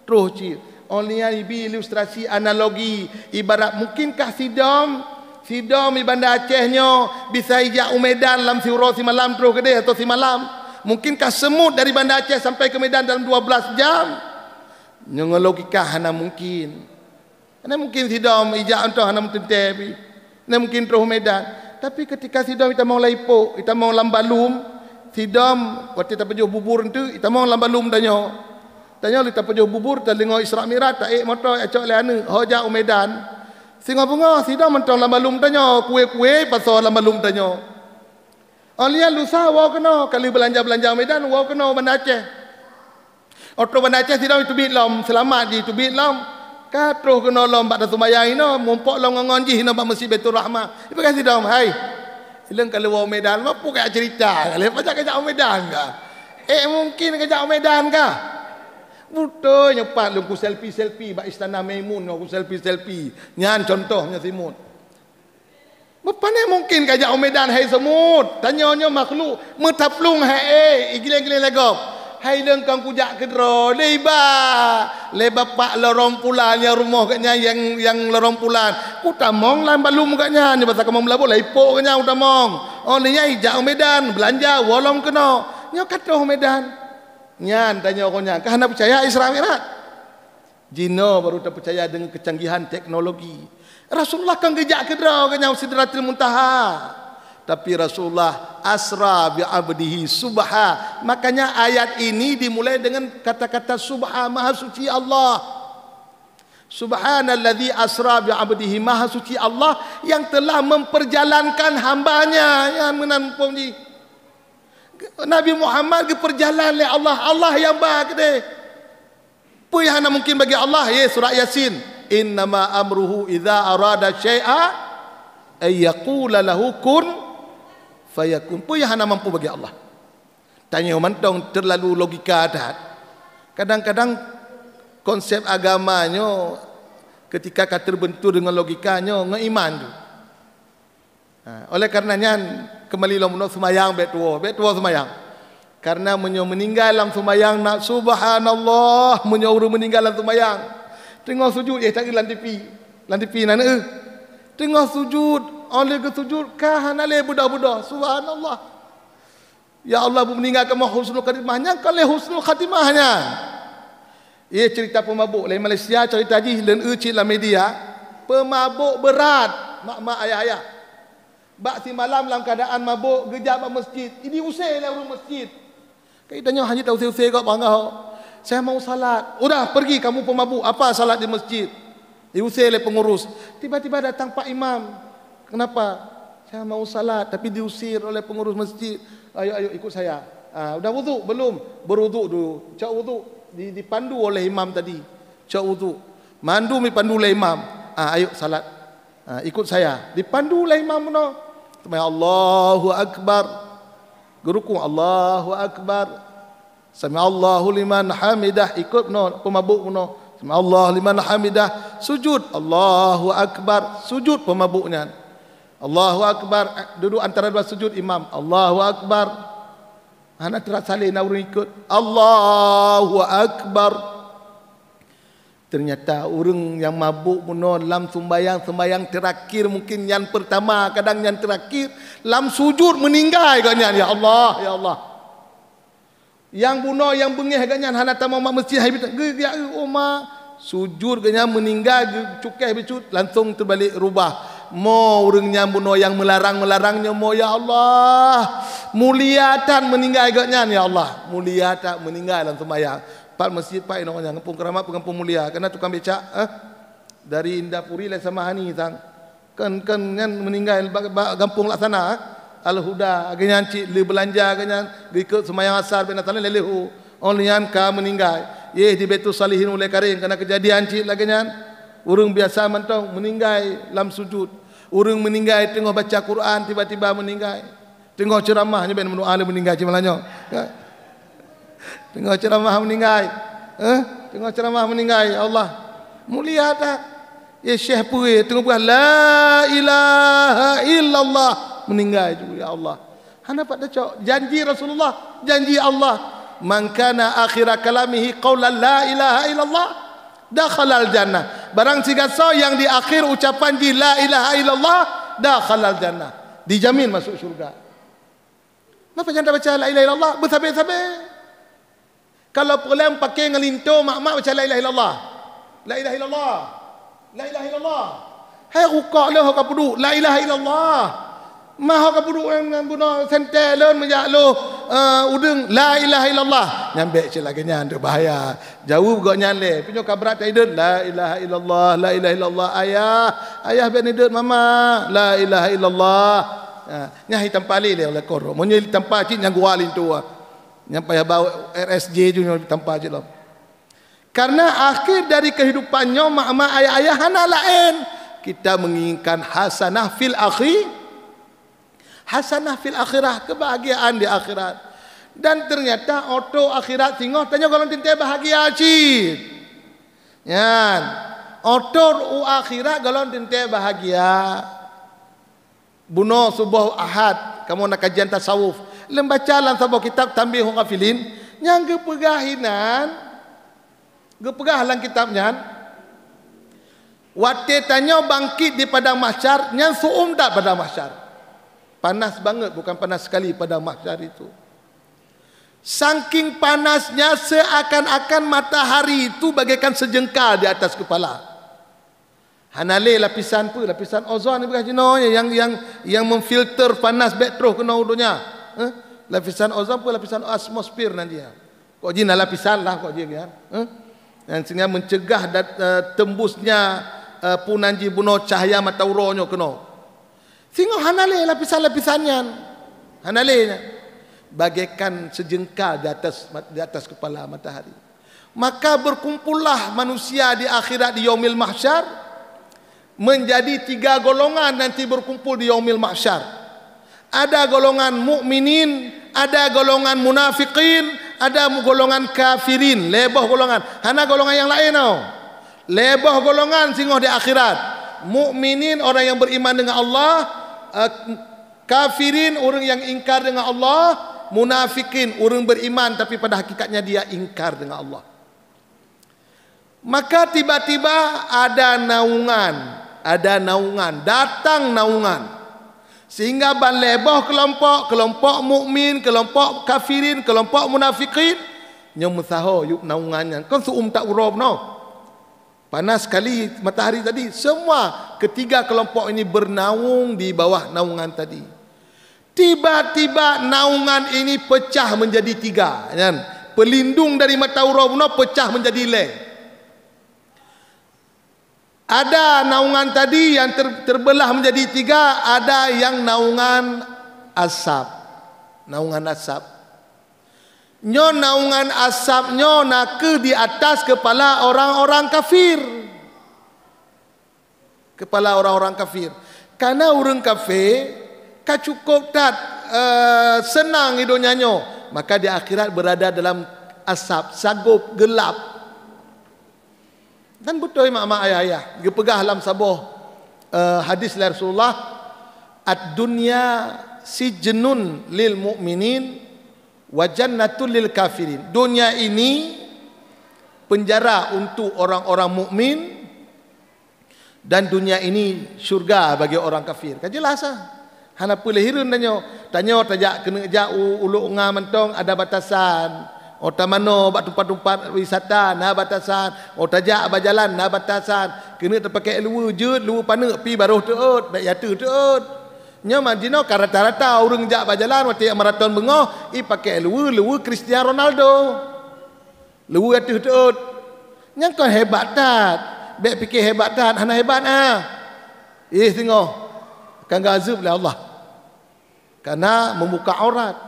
terus cik. Only ibi ilustrasi analogi ibarat mungkinkah Sidom di Bandar Acehnya bisa ijak Medan dalam siuro si malam terus ke dia atau si malam? Mungkinkah semut dari Bandar Aceh sampai ke Medan dalam 12 jam? Dengan logika hana mungkin. Hana mungkin Sidom ijak untuk hana mungkin tebi. Hana mungkin terus Medan. Tapi ketika Sidom kita mau laipuk, kita mau lambalum, Sidom waktu kita pergi bubur itu, kita mau lambalum tanya. Tanya kita pergi bubur, kita dengar Isra Mi'raj, tak motor acak lehana, hojak Medan. Singa bunga Sidom mentang lambalum tanya, kue-kue pasal lambalum tanya. Alian lusa wau kena kali belanja Medan wau kena Bandar Aceh. Otro Bandar Aceh Sidom itu bit lom selamat di itu bit lom. Ka terus kena lom bak sembahyang ino mumpok lom ngonji ino bak Masjid Baitur Rahmah. Ibu kasih Sidom, hai. Ilang kalau wau Medan apa kaya cerita kali pajak kejak Medan ka. Mungkin kejak Medan ka. Betul nyepat lu ku selfie bak Istana Maimun ku selfie. Nyan contohnya simut. Bapane mungkin kajak Medan hai semut. Tanyanya makhluk metaplung hai igile-gile legop. Hai lengkang kujak kedro leba pak lorong pulannya rumah katnya yang lorong pulan. Ku tamong lan balum katnya ni pasal kamu melabur laipo katnya utamong. Ni nyai jak Medan belanja wolong kena. Nyo kata Medan. Nyan tanya orangnya, kah anda percaya Isra Mi'raj? Jino baru terpercaya dengan kecanggihan teknologi. Rasulullah kan gejak kedra kanya Sidratil Muntaha. Tapi Rasulullah asra bi abdihi subha. Makanya ayat ini dimulai dengan kata-kata subha, maha suci Allah. Subhanalladzi asra bi abdihi, maha suci Allah yang telah memperjalankan hambanya yang menampung di Nabi Muhammad ke perjalanan oleh Allah. Allah yang bagi dia. Apa yang mungkin bagi Allah? Surah Yasin. Innama amruhu idza arada syai'a ay yaqula lahu kun fayakun. Apa yang mampu bagi Allah? Tanya mantong terlalu logika adat. Kadang-kadang konsep agamanya ketika terbentur dengan logikanya ngeiman tu. Oleh karenanya kembali lamun semayang bet tua semayang. Karena meninggal dalam semayang nak subhanallah menyoru meninggal dalam semayang. Tengah sujud cari lan TV nana tengah sujud oleh ke sujud kahana le budak-budak subhanallah. Ya Allah meninggalkan husnul khatimahnya kalau husnul khatimahnya. Ia cerita pemabuk lain Malaysia cerita haji dan cik dalam media pemabuk berat mak-mak ayah-ayah. Bak si malam dalam keadaan mabuk gejak bak masjid. Ini usai lah orang masjid. Kaitanya hanya tahu usai kau bangga. Saya mau salat. Udah pergi kamu pemabuk. Apa salat di masjid? Diusir oleh pengurus. Tiba-tiba datang Pak Imam. Kenapa? Saya mau salat tapi diusir oleh pengurus masjid. Ayo ikut saya. Udah wuduk belum? Berwuduk dulu. Cak wuduk. Dipandu oleh imam tadi. Cak wuduk. Mandu dipandu oleh imam. Ayo salat. Ikut saya. Dipandu oleh imam no. Allahu Akbar. Gerukung Allahu Akbar. Sami Allahu liman hamidah, ikut no pemabuk no. Sami Allahu liman hamidah, sujud Allahu Akbar, sujud pemabuknya. Allahu Akbar, duduk antara dua sujud imam. Allahu Akbar. Anak terat salih nak urang ikut. Allahu Akbar. Ternyata orang yang mabuk puno dalam sembayang terakhir, mungkin yang pertama, kadang yang terakhir, dalam sujud meninggal agaknya. Ya Allah, ya Allah. Yang bunuh, yang bengih agaknya, hana tamu mak masjid habis ya oma sujud agaknya meninggal cukai habis langsung terbalik rubah. Mo orang yang bunuh yang melarangnya mo ya Allah. Muliatan meninggal agaknya ya Allah. Muliatan meninggal dalam sembayang. Pak masjid Pak namanya kampung keramat kampung mulia karena tukang becak dari Indapuri lah sama hani tang kan meninggal kampung laksana Al-Huda agaknya cik le belanja agaknya ikut sembahyang asar bin Natal lelehu onlian ka meninggal ye di Baitul Salihin oleh karing karena kejadian cik agaknya urang biasa mentong meninggal dalam sujud urang meninggal tengah baca Quran tiba-tiba meninggal tengah ceramahnya ben mendoa meninggal cimalanya tengok ceramah meninggal. Tengok ceramah meninggal. Ya Allah. Mulia tak? Ya Syekh Puri. Tengok bukan. La ilaha illallah. Meninggal juga. Ya Allah. Hana pada cok. Janji Rasulullah. Janji Allah. Man kana akhira kalamihi qawlan la ilaha illallah. Dakhalal jannah. Barang siapa yang di akhir ucapan di la ilaha illallah. Dakhalal jannah. Dijamin masuk syurga. Kenapa jangan baca la ilaha illallah? Bersabar-sabar. Kalau pulang pakai ngelinto mak-mak baca la ilaha illallah. La ilaha illallah. La ilaha illallah. Hai rukak lah hok kapuduk la ilaha illallah. Mah hok kapuduk yang guna sentel lon menjak lo udeng la ilaha illallah. Nyambek celaganya untuk bahaya. Jauh gak nyale. Punya kabrat idut la ilaha illallah, la ilaha illallah. Ayah ben idut mama la ilaha illallah. Nyah hitam pali le oleh koro. Monyo hitam pacit yang gualin tu. Yang payah bawa RSJ juga tanpa je lah. Karena akhir dari kehidupannya mak-mak ayah-ayah hana lain. Kita menginginkan hasanah fil akhir, hasanah fil akhirah, kebahagiaan di akhirat. Dan ternyata auto akhirat tengok tanya kalau tinta bahagia cik. Yan. Auto akhirat kalau tinta bahagia. Bunuh subuh ahad kamu nak kajian tasawuf. Lembaca dalam sebuah kitab Tanbihul Ghafilin yang gepegahinan gepegah dalam kitabnya wate tanya bangkit di padang mahsyar yang suum tak padang mahsyar panas banget bukan panas sekali padang mahsyar itu saking panasnya seakan-akan matahari itu bagaikan sejengkal di atas kepala. Hanale lapisan apa lapisan ozon ni yang memfilter panas backthrow kena udunya. Lapisan ozon pun lapisan atmosfer nanti ya. Kok jina lapisan lah kok dia kan. Dan sehingga mencegah tembusnya punanji bunuh cahaya matauronyo kena. Sehingga hanale lapisan-lapisannya. Hanale bagaikan sejengkal di atas kepala matahari. Maka berkumpullah manusia di akhirat di yaumil mahsyar menjadi 3 golongan nanti berkumpul di yaumil mahsyar. Ada golongan mukminin, ada golongan munafikin, ada golongan kafirin, lebah golongan. Hana golongan yang lain tau. Lebah golongan singoh di akhirat. Mukminin orang yang beriman dengan Allah, kafirin orang yang ingkar dengan Allah, munafikin orang beriman tapi pada hakikatnya dia ingkar dengan Allah. Maka tiba-tiba ada naungan, datang naungan. Sehingga banlebah kelompok mukmin, kelompok kafirin, kelompok munafikin nyom saho yuk naungannya. Kan suum tak urob no. Panas sekali matahari tadi. Semua ketiga kelompok ini bernaung di bawah naungan tadi. Tiba-tiba naungan ini pecah menjadi 3 kan. Pelindung dari mata urob no pecah menjadi leng. Ada naungan tadi yang terbelah menjadi 3, ada yang naungan asap. Naungan asap. Nyo naungan asap nyo nak di atas kepala orang-orang kafir. Kepala orang-orang kafir. Karena orang kafir ka cukup tak senang hidupnya, maka di akhirat berada dalam asap, sagup, gelap. Dan betul mak-mak ayah-ayah, dia pegah dalam sebuah hadis dari Rasulullah, ad-dunya sijnun lil mu'minin wa jannatul lil kafirin. Dunia ini penjara untuk orang-orang mukmin dan dunia ini syurga bagi orang kafir. Kan jelas ah. Hana boleh hirun tanya tajak kena jauh ulu ngah mentong ada batasan. Ota mano bak tempat-tempat wisata nah batasan. Ota tajak berjalan nah batasan. Kena terpakai luwu jut, luwu panek pi baruh teut, baik yatu teut. Nya mandino ka rata-rata urang jak berjalan waktu maraton bengoh i pakai luwu Cristiano Ronaldo. Luwu yatu teut. Nya kau hebat tat. Baik fikir hebat tat, hana hebat ah. Tengok. Kan gazub oleh Allah. Karena membuka aurat.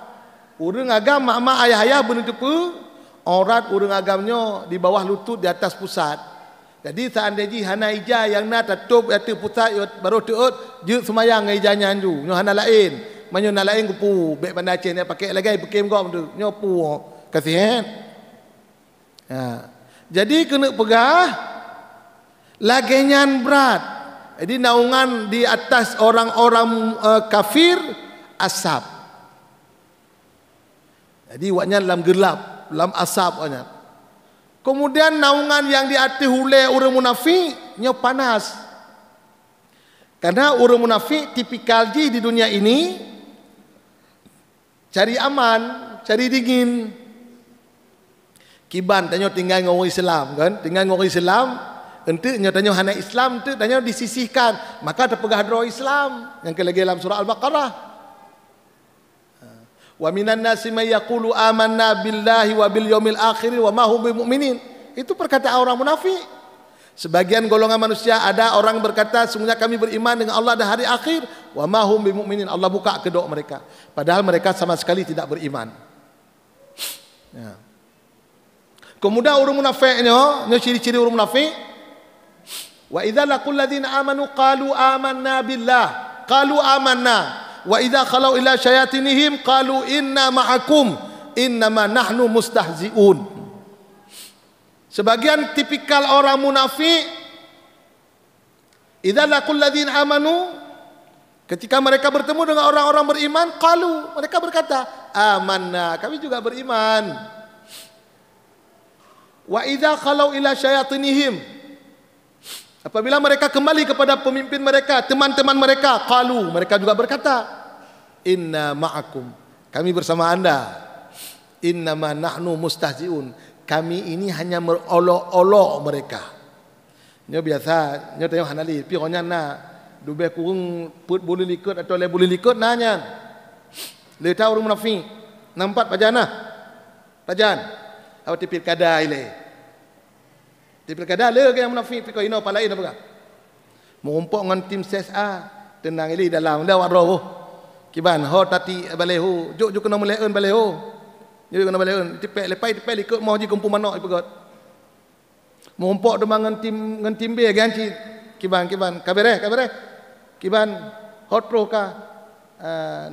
Urang agam mak-mak ayah-ayah begitu pun aurat urang agamnya di bawah lutut di atas pusat. Jadi seandainya hana ija yang na tutup atu pusat baru teut je semayang ijanya anju. Nyo hana lain. Manyo na lain kupu bek pandai Aceh ni pakai lagi pekim gom tu. Nyo pu kasihan. Jadi kena pegah lagenyan berat. Jadi naungan di atas orang-orang kafir asap. Jadi waknya dalam gelap, dalam asap waknya. Kemudian naungan yang di atas hulai orang munafik nya panas. Karena orang munafik tipikal di dunia ini cari aman, cari dingin. Kiban tanya tinggal dengan orang Islam kan, tinggal dengan orang Islam. Entuknya tanya hana Islam tu tanya disisihkan, maka terpegah doa Islam yang lagi dalam surah Al-Baqarah. Wa minan nasi may yaqulu amanna billahi wa bil yaumil akhir wa ma hum bimumin. Itu perkataan orang munafik. Sebagian golongan manusia ada orang berkata sungguhnya kami beriman dengan Allah dan hari akhir wa ma hum bimumin. Allah buka kedok mereka. Padahal mereka sama sekali tidak beriman. Ya. Kemudian orang munafiknya, ciri-ciri orang munafik. Wa idza laqul ladzina amanu qalu amanna billah. Qalu amanna. Wa idza khalau ila syayatinihim qalu inna ma'akum innama nahnu mustahzi'un. Sebagian tipikal orang munafik, idza laqul ladzina amanu, ketika mereka bertemu dengan orang-orang beriman, qalu, mereka berkata amanna, kami juga beriman. Wa idza khalau ila syayatinihim, apabila mereka kembali kepada pemimpin mereka, teman-teman mereka, qalu, mereka juga berkata, inna ma'akum, kami bersama anda. Innama nahnu mustahzi'un, kami ini hanya merolok-olok mereka. Nyo biasa, nyo tengok hanali, pi konyan na, dube kurung put boleh likut atau le boleh likut nanya. Le tahu orang munafik, nampak pajana. Pajan, awak tipil kada ile. Tipil kada le ke yang munafik pi ko ino palai na baga. Mengumpuk dengan tim CSA, tenang ile dalam dah waro. Kiban ho tati balehu, juk kena meleun balehu. Juk kena baleun, tipek lepai likut mau ji kumpul manok ipegot. Mengumpuk dengan tim B ganci. Kiban kabere. Kiban hot pro ka.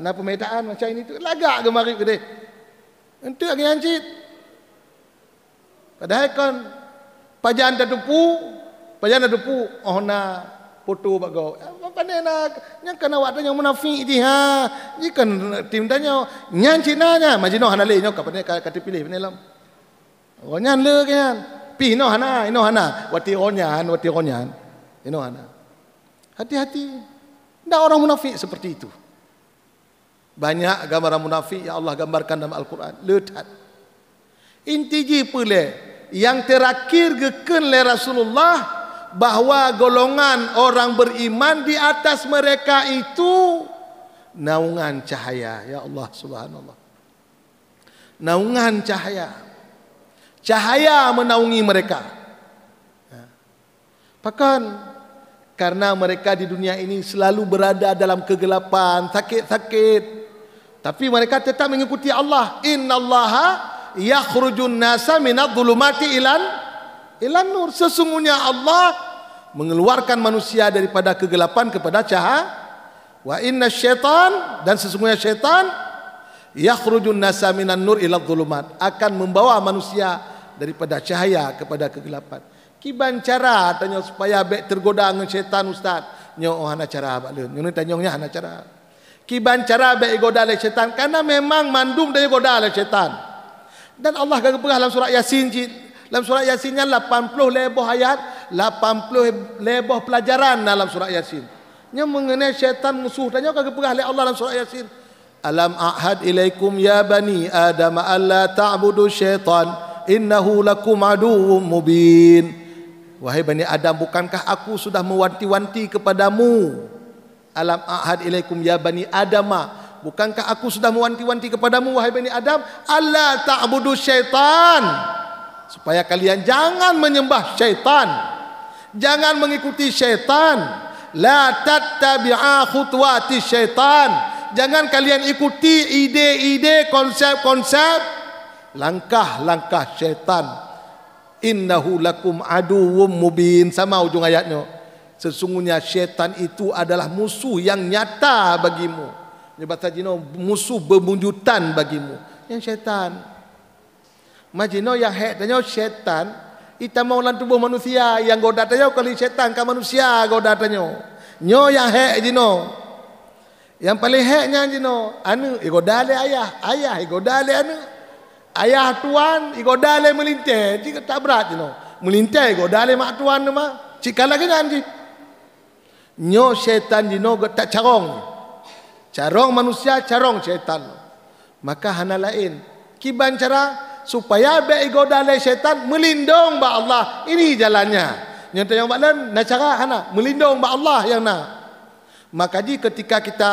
Na pemetaan macam ini tu lagak gemari gede. Entu ganci. Padahal kan pajan dah depu oh na foto bago. Pandai nak yang kena waktu yang munafik di ha. Ni kan tim tanya nyan Cina nya majino hanale nyo ka pandai kata pilih pandai lam. Oh nyan le kan. Pi no hana, wati onyan. Ino hana. Hati-hati. Ndak orang munafik seperti itu. Banyak gambaran munafik yang Allah gambarkan dalam Al-Quran. Letat. Inti pula yang terakhir geken oleh Rasulullah bahawa golongan orang beriman di atas mereka itu naungan cahaya. Ya Allah subhanallah. Naungan cahaya. Cahaya menaungi mereka. Bahkan karena mereka di dunia ini selalu berada dalam kegelapan, sakit-sakit, tapi mereka tetap mengikuti Allah. Innallaha yakhrujun nasa minadh-dhulumati ilan nur. Sesungguhnya Allah mengeluarkan manusia daripada kegelapan kepada Wa inna syaitan, dan sesungguhnya syaitan yakhrujun nasa minan nur ila dhulumat, akan membawa manusia daripada cahaya kepada kegelapan. Kiban cara tanya supaya bek tergoda dengan syaitan ustaz? Nyo hana cara bak le. Nyo tanyongnya hana cara. Kiban cara bek goda le syaitan, karena memang mandum dia goda le syaitan. Dan Allah kata dalam surah Yasin, dalam surah Yasinnya 80 lebih ayat, 80 lebih pelajaran dalam surah Yasin. Nya mengenai syaitan musuh, tanya kagak pegah oleh Allah dalam surah Yasin. Alam a'had ilaikum ya bani Adam alla ta'budu syaitan innahu lakum aduwwum mubin. Wahai bani Adam, bukankah aku sudah mewanti-wanti kepadamu? Alam a'had ilaikum ya bani Adam, bukankah aku sudah mewanti-wanti kepadamu wahai bani Adam, alla ta'budu syaitan, supaya kalian jangan menyembah syaitan, jangan mengikuti syaitan. La tattabi'a khutuwati syaitan, jangan kalian ikuti ide-ide, konsep-konsep, langkah-langkah syaitan. Innahu lakum aduwwum mubin. Sama ujung ayatnya, sesungguhnya syaitan itu adalah musuh yang nyata bagimu. Ini bahasa Cina, musuh berwujudan bagimu. Yang syaitan majino yang hek tanya syaitan ita mau lan tubuh manusia, yang goda tanya kali syaitan ke manusia goda tanya. Nyo yang hek jino, yang paling heknya jino anu igoda le ayah igoda le anu ayah tuan igoda le melintai, jika tak berat jino melintai igoda le mak tuan mah jika lagi nanti nyo syaitan jino tak carong manusia, carong syaitan. Maka hana lain kiban cara supaya be igoda le syaitan melindung ba Allah. Ini jalannya. Yang tanya mbak lan na cara hana melindung ba Allah yang na. Maka ketika kita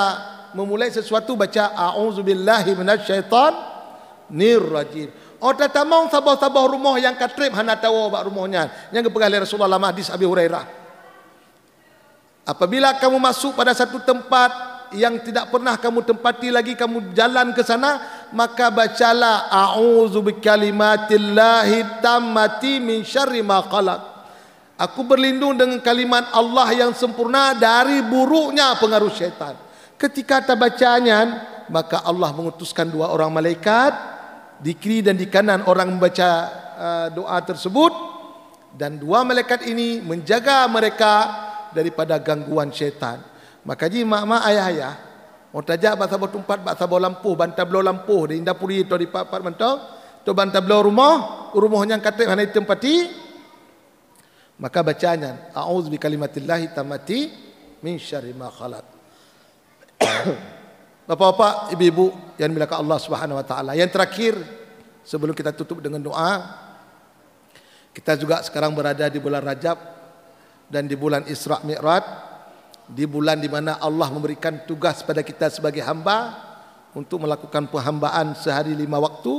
memulai sesuatu baca a'udzubillahi minasyaitonir rajim. Oh tatamong sabah-sabah rumah yang katrib hana tahu ba rumahnya. Yang kepegang Rasulullah dalam hadis Abi Hurairah. Apabila kamu masuk pada satu tempat yang tidak pernah kamu tempati lagi, kamu jalan ke sana, maka bacalah a'udzu bikalimatillahi tammati min syarri ma khalaq. Aku berlindung dengan kalimat Allah yang sempurna dari buruknya pengaruh syaitan. Ketika kita bacanya, maka Allah mengutuskan 2 orang malaikat di kiri dan di kanan orang membaca doa tersebut, dan 2 malaikat ini menjaga mereka daripada gangguan syaitan. Maka mak ayah mau tajak bahasa bertumpat bahasa bawa lampuh bantai belau lampuh di indapuri atau di papat mentong tu bantai belau rumahnya kata hana tempati, maka bacanya a'udzu bikalimatillahi tammati min syarri ma khalaq. Bapak-bapak, ibu-ibu yang dimuliakan Allah Subhanahu wa taala, yang terakhir sebelum kita tutup dengan doa, kita juga sekarang berada di bulan Rajab dan di bulan Isra Mi'raj, di bulan di mana Allah memberikan tugas pada kita sebagai hamba untuk melakukan penghambaan sehari 5 waktu.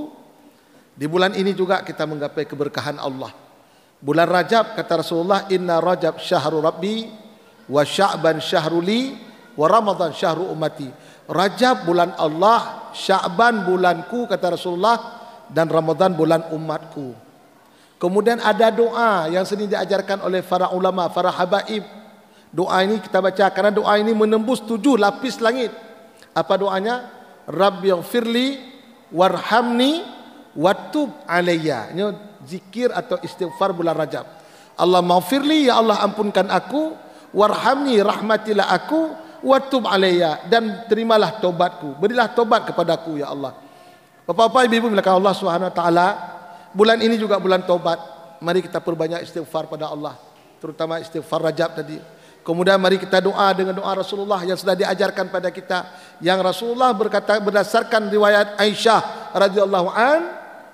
Di bulan ini juga kita menggapai keberkahan Allah. Bulan Rajab, kata Rasulullah, inna Rajab syahru rabbi wa Sya'ban syahru li wa Ramadan syahru ummati. Rajab bulan Allah, Sya'ban bulanku, kata Rasulullah, dan Ramadan bulan umatku. Kemudian ada doa yang sering diajarkan oleh para ulama, para habaib. Doa ini kita baca karena doa ini menembus 7 lapis langit. Apa doanya? Rabbighfirli warhamni watub alayya. Ini zikir atau istighfar bulan Rajab. Allah maghfirli, ya Allah ampunkan aku, warhamni, rahmatilah aku, watub alayya, dan terimalah tobatku, berilah tobat kepadaku ya Allah. Bapak-bapak, ibu-ibu dimuliakan Allah Subhanahu wa taala, bulan ini juga bulan tobat. Mari kita perbanyak istighfar pada Allah, terutama istighfar Rajab tadi. Kemudian mari kita doa dengan doa Rasulullah yang sudah diajarkan pada kita, yang Rasulullah berkata berdasarkan riwayat Aisyah radhiyallahu an,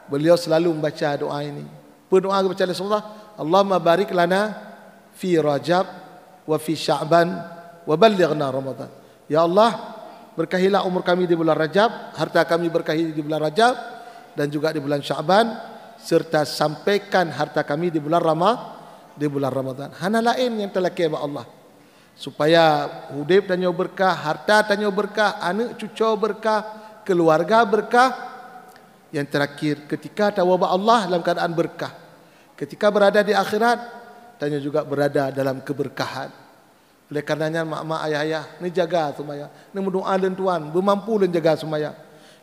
beliau selalu membaca doa ini. Berdoa kepada Rasulullah, Allahumma barik lana fi Rajab wa fi Sya'ban wa ballighna Ramadan. Ya Allah, berkahilah umur kami di bulan Rajab, harta kami berkahi di bulan Rajab dan juga di bulan Sya'ban, serta sampaikan harta kami di bulan Ramadan. Hana lain yang telah keba Allah, supaya hidup tanya berkah, harta tanya berkah, anak cucu berkah, keluarga berkah. Yang terakhir, ketika tawabah Allah dalam keadaan berkah. Ketika berada di akhirat, tanya juga berada dalam keberkahan. Oleh karenanya mak-mak ayah-ayah ni jaga sembahyang, ni berdoa dan tuan, bermampu dan jaga sembahyang.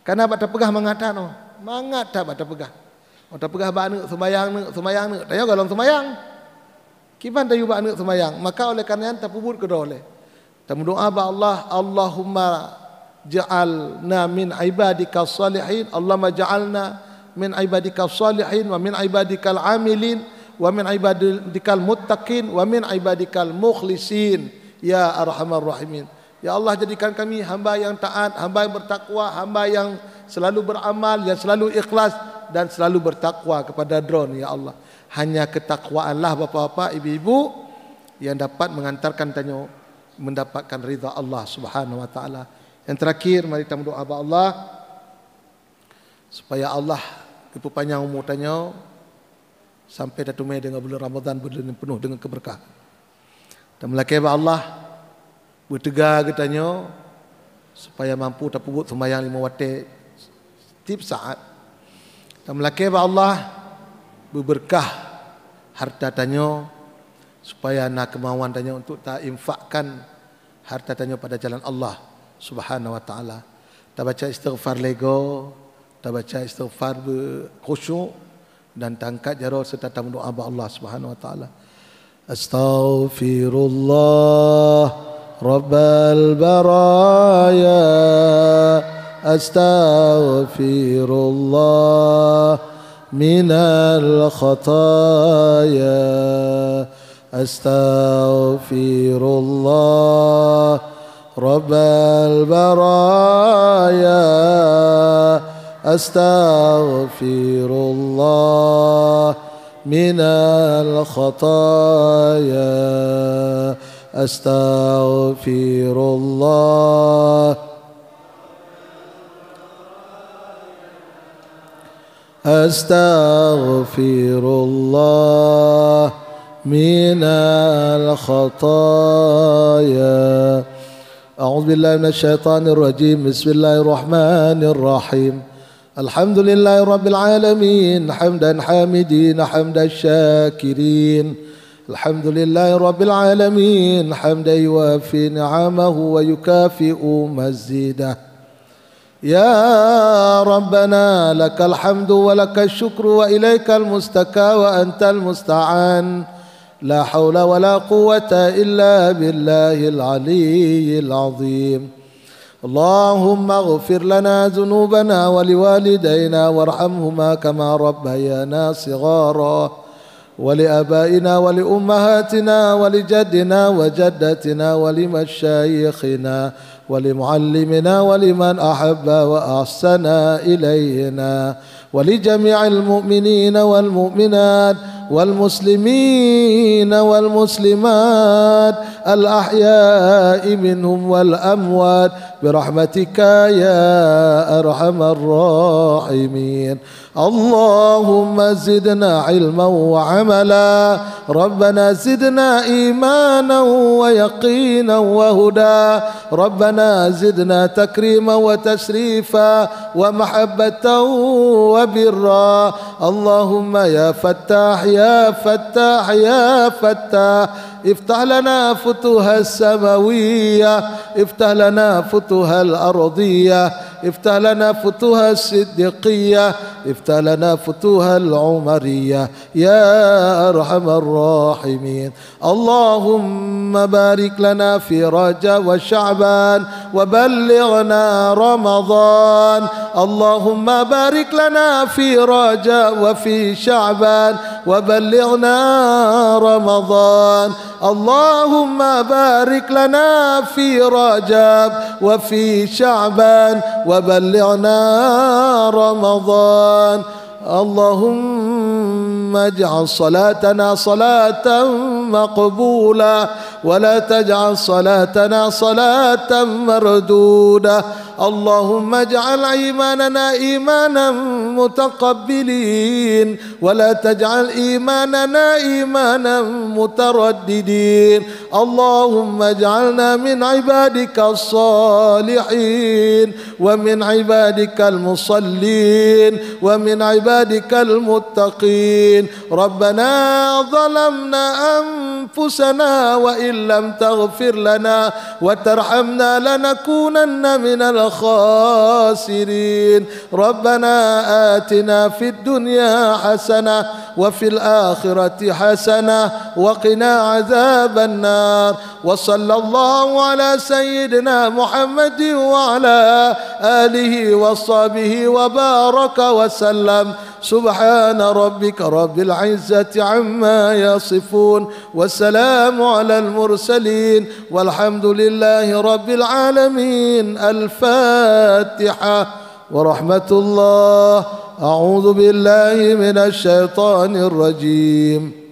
Karena bata pegah mangata no. Mangata bata pegah. Bata pegah ba anak sembahyang ne. Tanya galong sembahyang. Kiban tayu ba anak sembahyang. Maka oleh karenanya tapubut ke dole. Ta berdoa ba Allah, Allahumma ja'alna min ibadika salihin, Allahumma ja'alna min ibadika salihin wa min ibadikal amilin wa min ibadikal muttaqin wa min ibadikal mukhlisin ya arhamar rahimin. Ya Allah, jadikan kami hamba yang taat, hamba yang bertakwa, hamba yang selalu beramal, yang selalu ikhlas dan selalu bertakwa kepada drone ya Allah. Hanya ketakwaanlah bapa-bapa, ibu-ibu yang dapat mengantarkan tanyo mendapatkan ridha Allah Subhanahu wa taala. Yang terakhir, mari kita berdoa kepada Allah supaya Allah kepanjang umur tanyo sampai datumai dengan bulan Ramadan bulan yang penuh dengan keberkahan. Dan melakai kepada Allah bertegar katanya supaya mampu tapubut sembahyang 5 waktu setiap saat. Dan melakai kepada Allah berberkah harta tanyo supaya nak kemauan tanyo untuk tak infakkan harta tanyo pada jalan Allah Subhanahu wa taala. Tak baca istighfar lego, tak baca istighfar khusyuk dan tangkat jarod serta doa kepada Allah Subhanahu wa taala. Astaghfirullah Rabbal baraya, astaghfirullah minal khataya, astaghfirullah Rabbal baraya, astaghfirullah minal khataya, astaghfirullah, astaghfirullah minal khataya. A'udzu billahi minasy syaithanir rajim. Bismillahirrahmanirrahim. Alhamdulillahi rabbil alamin, hamdan hamidin, hamdan syakirin. Alhamdulillahi rabbil alamin, hamdan yuwafi ni'amahu wa yukafi'u mazidah. Ya Rabbana lakal hamdu wa lakal syukru wa ilaikal mustaka wa antal musta'an. La hawla wa la quwwata illa billahil aliyyil azim. Allahumma ighfir lana dhunubana wa liwalidayna warhamhuma kama rabbayana shighara. ولآبائنا ولأمهاتنا ولجدنا وجدتنا ولمشايخنا ولمعلمنا ولمن أحب وأحسن إلينا ولجميع المؤمنين والمؤمنات والمسلمين والمسلمات الأحياء منهم والأموات برحمتك يا أرحم الراحمين. اللهم زدنا علما وعملا، ربنا زدنا إيمانا ويقينا وهدى، ربنا زدنا تكريما وتشريفا ومحبة وبرا. اللهم يا فتاح يا فتاح يا فتاح، افتح لنا فتوح السماوية، افتح لنا فتوح الأرضية، افتح لنا فتوح الصديقية، افتح لنا فتوح العمرية يا أرحم الراحمين. اللهم بارك لنا في رجب وشعبان وبلغنا رمضان. اللهم بارك لنا في رجب وفي شعبان وبلغنا رمضان. اللهم بارك لنا في رجب وفي شعبان وبلغنا رمضان. اللهم اجعل صلاتنا صلاة مقبولة ولا تجعل صلاتنا صلاة مردودة. اللهم اجعل إيماننا إيمانا متقبلين ولا تجعل إيماننا إيمانا مترددين. اللهم اجعلنا من عبادك الصالحين ومن عبادك المصلين ومن عبادك المتقين. ربنا ظلمنا أنفسنا وإن لم تغفر لنا وترحمنا لنكونن من الخاسرين. ربنا آتنا في الدنيا حسنة وفي الآخرة حسنة وقنا عذاب النار. وصلى الله على سيدنا محمد وعلى آله وصحبه وبارك وسلم. سبحان ربك رب العزة عما يصفون والسلام على المرسلين والحمد لله رب العالمين. الفاتحة ورحمة الله. أعوذ بالله من الشيطان الرجيم.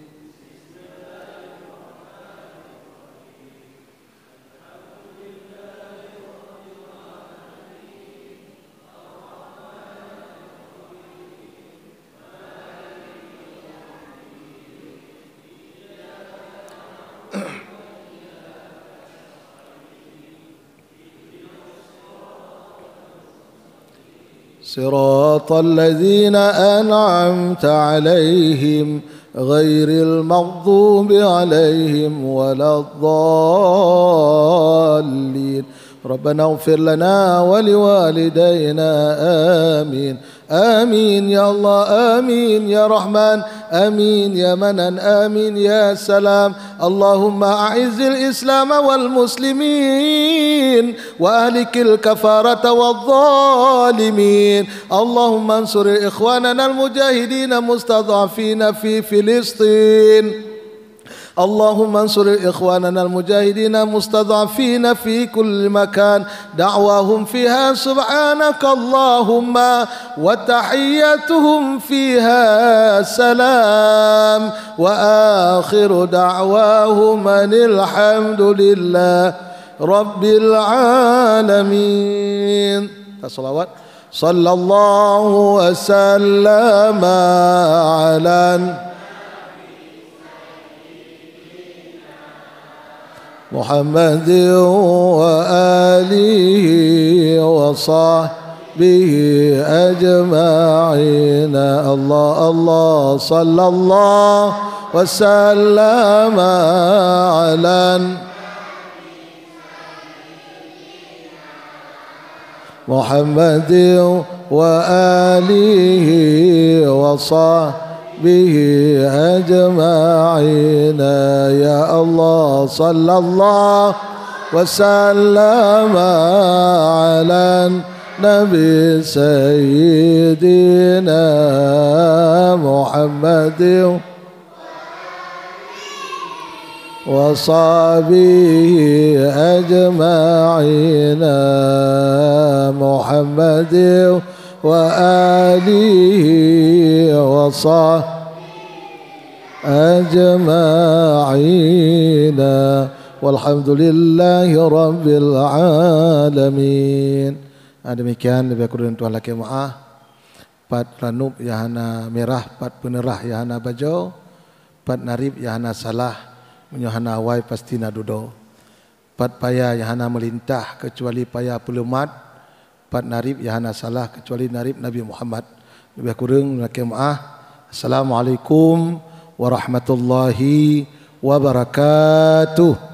صراط الذين أنعمت عليهم غير المغضوب عليهم ولا الضالين. ربنا اغفر لنا ولوالدينا آمين. آمين يا الله، آمين يا رحمن، آمين يا منن، آمين يا سلام. اللهم أعز الإسلام والمسلمين وأهلك الكفارة والظالمين. اللهم انصر إخواننا المجاهدين المستضعفين في فلسطين. اللهم انصر إخواننا المجاهدين المستضعفين في كل مكان. دعواهم فيها سبحانك اللهم وتحيتهم فيها سلام وآخر دعواهم أن الحمد لله رب العالمين. الصلوات صلى الله وسلم على محمد وآله وصحبه أجمعين. الله الله صلى الله وسلم على محمد وآله وصحبه به أجمعين. يا الله صلى الله وسلم على النبي سيدنا محمد وصحبه أجمعين. محمد وآله وصحبه أجمعين والحمد لله رب العالمين. Demikian lebih kurang Tuhan laki maaf. Pat ranub yahana merah, pat penerah yahana bajo, pat narib yahana salah, menyohana awai pasti nadudo. Pat paya yahana melintah kecuali paya pelumat. Pat narib yahana salah kecuali narib Nabi Muhammad. Lebih kurang laki maaf. Assalamualaikum warahmatullahi wabarakatuh.